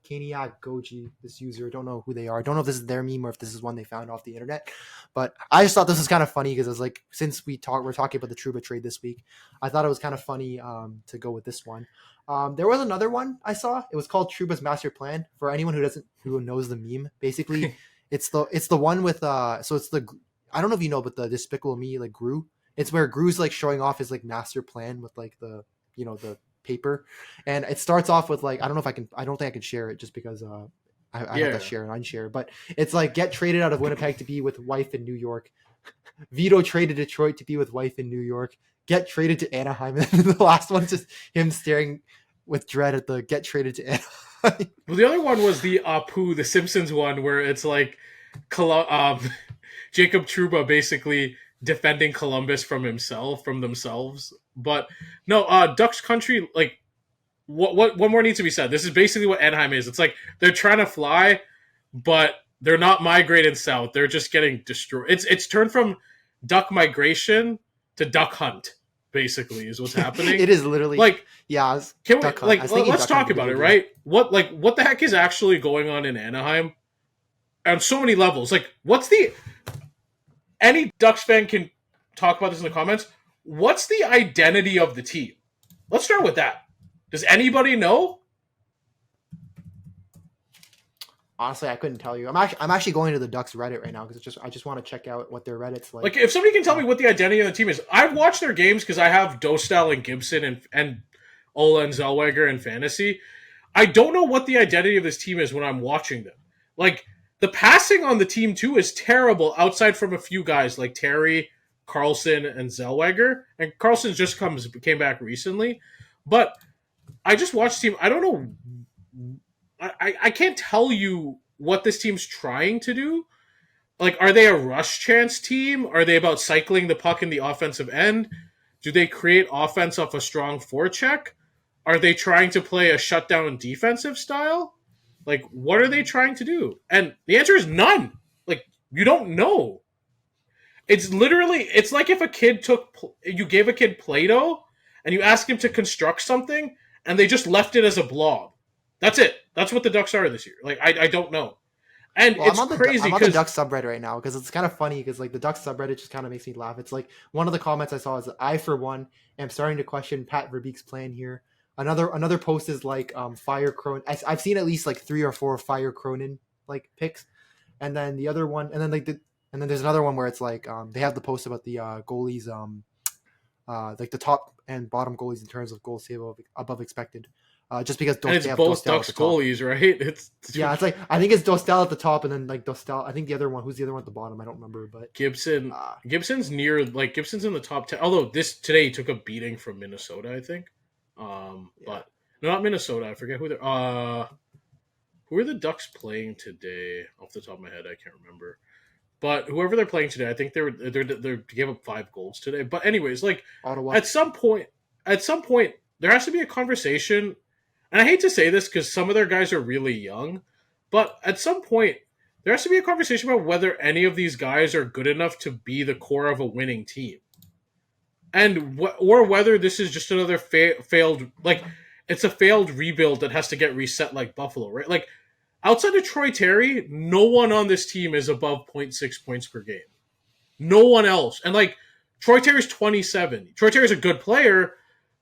Kaniak Goji, this user. Don't know who they are. Don't know if this is their meme or if this is one they found off the internet. But I just thought this was kind of funny because it was like, since we're talking about the Trouba trade this week, I thought it was kind of funny to go with this one. There was another one I saw. It was called Trouba's Master Plan. For anyone who knows the meme, basically it's the one with so it's the, I don't know if you know, but the Despicable Me, like Gru. It's where Gru's like showing off his like master plan with like the, you know, the paper, and it starts off with like, I don't think I can share it just because I have to share and unshare, but it's like, get traded out of Winnipeg to be with wife in New York. Vito traded Detroit to be with wife in New York. Get traded to Anaheim. And then the last one's just him staring with dread at the get traded to Anaheim. Well, the other one was the Apu, the Simpsons one, where it's like Jacob Trouba basically defending Columbus from themselves. But no, Ducks country, like what more needs to be said? This is basically what Anaheim is. It's like they're trying to fly, but they're not migrating south. They're just getting destroyed. It's turned from duck migration to duck hunt, basically, is what's happening. It is literally like, yeah. can we Duck Hunt. like I was thinking let's Duck Hunt talk about it, video right? What the heck is actually going on in Anaheim on so many levels? Like, any Ducks fan can talk about this in the comments. what's the identity of the team? Let's start with that. Does anybody know? Honestly, I couldn't tell you. I'm actually going to the Ducks Reddit right now because I just want to check out what their Reddit's like. Like, if somebody can tell me what the identity of the team is, I've watched their games because I have Dostal and Gibson and Ola and Zellweger in fantasy. I don't know what the identity of this team is when I'm watching them. Like, the passing on the team too is terrible outside from a few guys like Terry, Carlson, and Zellweger. And Carlson just came back recently. But I just watched the team. I don't know. I can't tell you what this team's trying to do. Like, are they a rush chance team? Are they about cycling the puck in the offensive end? Do they create offense off a strong forecheck? Are they trying to play a shutdown defensive style? Like, what are they trying to do? And the answer is none. Like, you don't know. It's literally, it's like if you gave a kid Play-Doh and you asked him to construct something and they just left it as a blob. That's it. That's what the Ducks are this year. Like, I don't know. And Well, it's crazy I'm on the because Ducks subreddit right now because it's kind of funny because like the Ducks subreddit just kind of makes me laugh. It's like one of the comments I saw is I for one am starting to question Pat Verbeek's plan here. Another post is like Fire Cronin. I've seen at least like 3 or 4 Fire Cronin like picks, and then the other one, and then there's another one where it's like they have the post about the goalies like the top and bottom goalies in terms of goal save above expected. Just because and it's both Ducks goalies, right? It's like I think it's Dostal at the top, and then like Dostal. I think the other one. Who's the other one at the bottom? I don't remember. But Gibson. Gibson's near. Like, Gibson's in the top 10. Although today he took a beating from Minnesota, I think. But no, not Minnesota. I forget who they're. Who are the Ducks playing today? Off the top of my head, I can't remember. But whoever they're playing today, I think they gave up 5 goals today. But anyways, like Ottawa. At some point, there has to be a conversation. And I hate to say this because some of their guys are really young, but at some point, there has to be a conversation about whether any of these guys are good enough to be the core of a winning team. And or whether this is just another failed, like, it's a failed rebuild that has to get reset like Buffalo, right? Like, outside of Troy Terry, no one on this team is above 0.6 points per game. No one else. And, like, Troy Terry's 27. Troy Terry's a good player,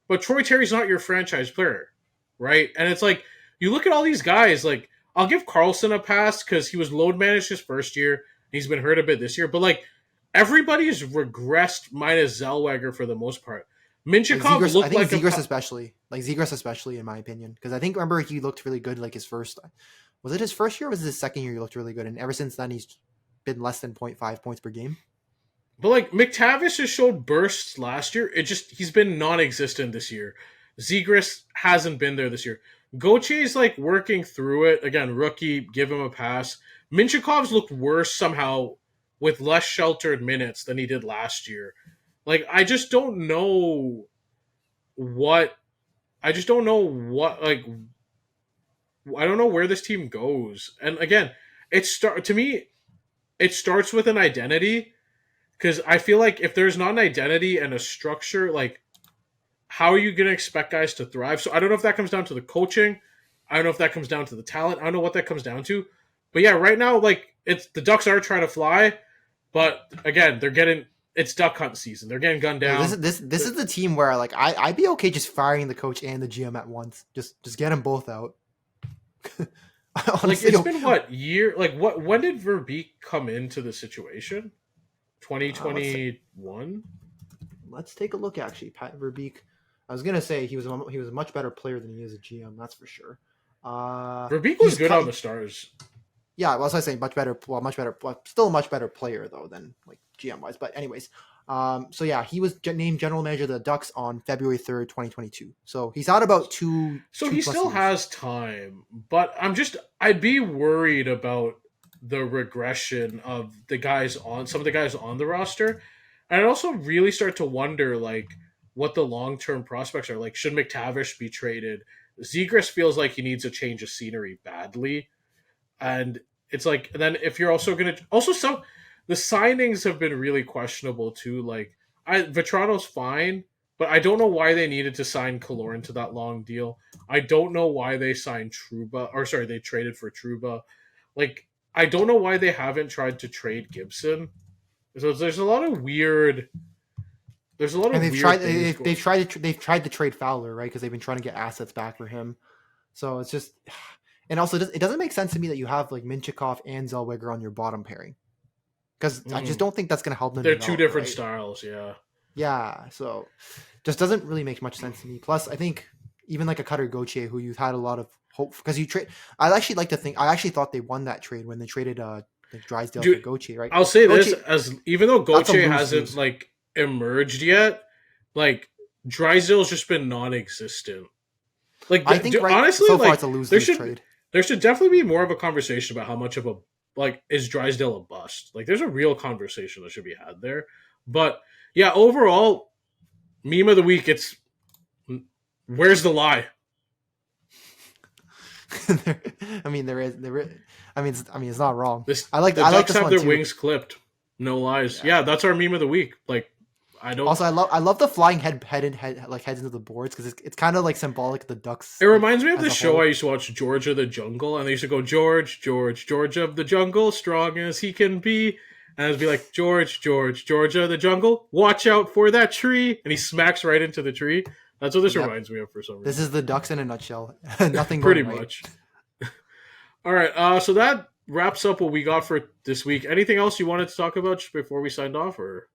but Troy Terry's not your franchise player. Right? And it's like, you look at all these guys, like, I'll give Carlson a pass because he was load managed his first year. He's been hurt a bit this year. But, like, everybody's regressed minus Zellweger for the most part. Minchikov looked like Zegras especially. Like, Zegras especially, in my opinion. Because I think, remember, he looked really good, like, his first... Was it his first year or was it his second year he looked really good? And ever since then, he's been less than 0.5 points per game. But, like, McTavish has showed bursts last year. He's been non-existent this year. Zegras hasn't been there this year. Gautier's like working through it. Again, rookie, give him a pass. Minchikov's looked worse somehow with less sheltered minutes than he did last year. Like, I just don't know what like, I don't know where this team goes. And again, it starts with an identity, because I feel like if there's not an identity and a structure, like, how are you going to expect guys to thrive? So I don't know if that comes down to the coaching. I don't know if that comes down to the talent. I don't know what that comes down to. But yeah, right now, like, the Ducks are trying to fly, but again, it's duck hunt season. They're getting gunned down. This is the team where, like, I'd be okay just firing the coach and the GM at once. Just get them both out. Honestly, like, it's been what year? Like, when did Verbeek come into the situation? 2021. Let's take a look. Actually, Pat Verbeek. I was gonna say he was a much better player than he is a GM. That's for sure. Verbeek was good on the Stars. Yeah, well, I was saying much better. Still a much better player though than like GM wise. But anyways, so yeah, he was named general manager of the Ducks on February 3rd, 2022. So he's out about two. So he still has time, but I'd be worried about the regression of some of the guys on the roster, and I'd also really start to wonder, like, what the long-term prospects are. Like, should McTavish be traded? Zegras feels like he needs a change of scenery badly. And it's like, then if you're also going to... Also, the signings have been really questionable, too. Like, Vetrano's fine, but I don't know why they needed to sign Kaloran to that long deal. I don't know why they signed they traded for Trouba. Like, I don't know why they haven't tried to trade Gibson. So there's a lot of weird... there's a lot of And they've weird tried things going they've tried to trade Fowler, right? Because they've been trying to get assets back for him. So it's just, and also it doesn't make sense to me that you have like Minchikov and Zellweger on your bottom pairing, because I just don't think that's going to help them. They're two different right? styles, yeah. Yeah, so just doesn't really make much sense to me. Plus, I think even like a Cutter Gauthier, who you've had a lot of hope because you trade. I actually thought they won that trade when they traded like Drysdale for Gauthier, right? I'll say Gauthier, this, as even though Gauthier hasn't like emerged yet, like Drysdale's just been non-existent. Like I think honestly, so like far it's a lose-lose trade. There should definitely be more of a conversation about how much of a like is Drysdale a bust. Like there's a real conversation that should be had there. But yeah, overall, meme of the week, it's where's the lie? I mean, it's not wrong. The Ducks have their wings clipped. No lies. Yeah, that's our meme of the week. Like, I don't. Also, I love the flying heads into the boards because it's kind of like symbolic of the Ducks. It reminds me of the show I used to watch, George of the Jungle, and they used to go George of the Jungle, strong as he can be, and it'd be like George of the Jungle, watch out for that tree, and he smacks right into the tree. That's what this reminds me of for some reason. This is the Ducks in a nutshell. Nothing pretty right. much. All right, so that wraps up what we got for this week. Anything else you wanted to talk about just before we signed off, or?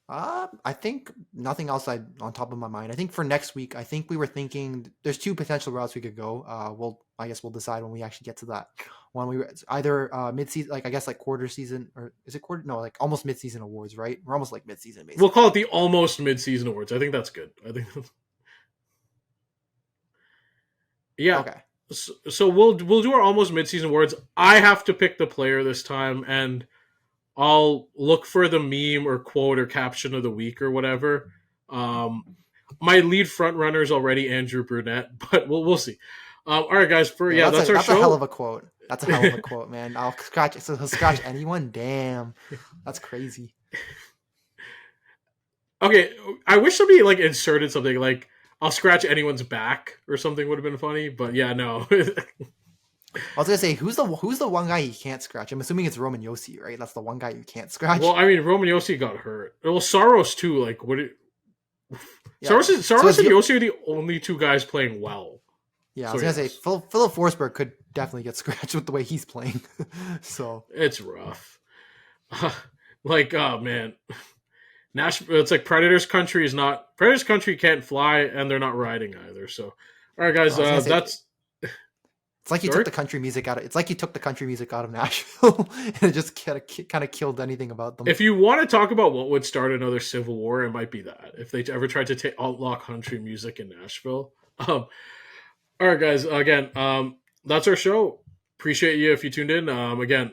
I think nothing else on top of my mind. I think for next week, I think we were thinking there's two potential routes we could go. I guess we'll decide when we actually get to that one. We were either mid-season, like I guess like quarter season, or is it quarter? No, like almost mid-season awards, right? We're almost like mid-season, basically. We'll call it the almost mid-season awards. I think that's good. Yeah. Okay. So we'll do our almost mid-season awards. I have to pick the player this time, and I'll look for the meme or quote or caption of the week or whatever. My lead front runner is already Andrew Brunette, but we'll see. All right, guys. That's our show. That's a hell of a quote. That's a hell of a quote, man. I'll scratch. So he'll scratch anyone. Damn, that's crazy. Okay, I wish somebody like inserted something like I'll scratch anyone's back or something would have been funny, but yeah, no. I was gonna say who's the one guy you can't scratch? I'm assuming it's Roman Yossi, right? That's the one guy you can't scratch. Well, I mean, Roman Yossi got hurt. Well, Saros too. Like, Saros and Yossi are the only two guys playing well. Yeah, I was gonna say Philip Forsberg could definitely get scratched with the way he's playing. So it's rough. Oh man, Nashville. It's like Predators country can't fly, and they're not riding either. So, all right, guys, that's. It's like you took the country music out of. It's like you took the country music out of Nashville, and it just kind of killed anything about them. If you want to talk about what would start another civil war, it might be that. If they ever tried to outlaw country music in Nashville. All right, guys. Again, that's our show. Appreciate you if you tuned in. Again,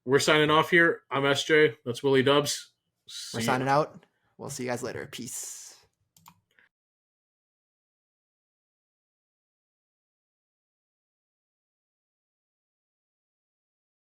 we're signing off here. I'm SJ. That's WillyDubz. We're signing out. We'll see you guys later. Peace.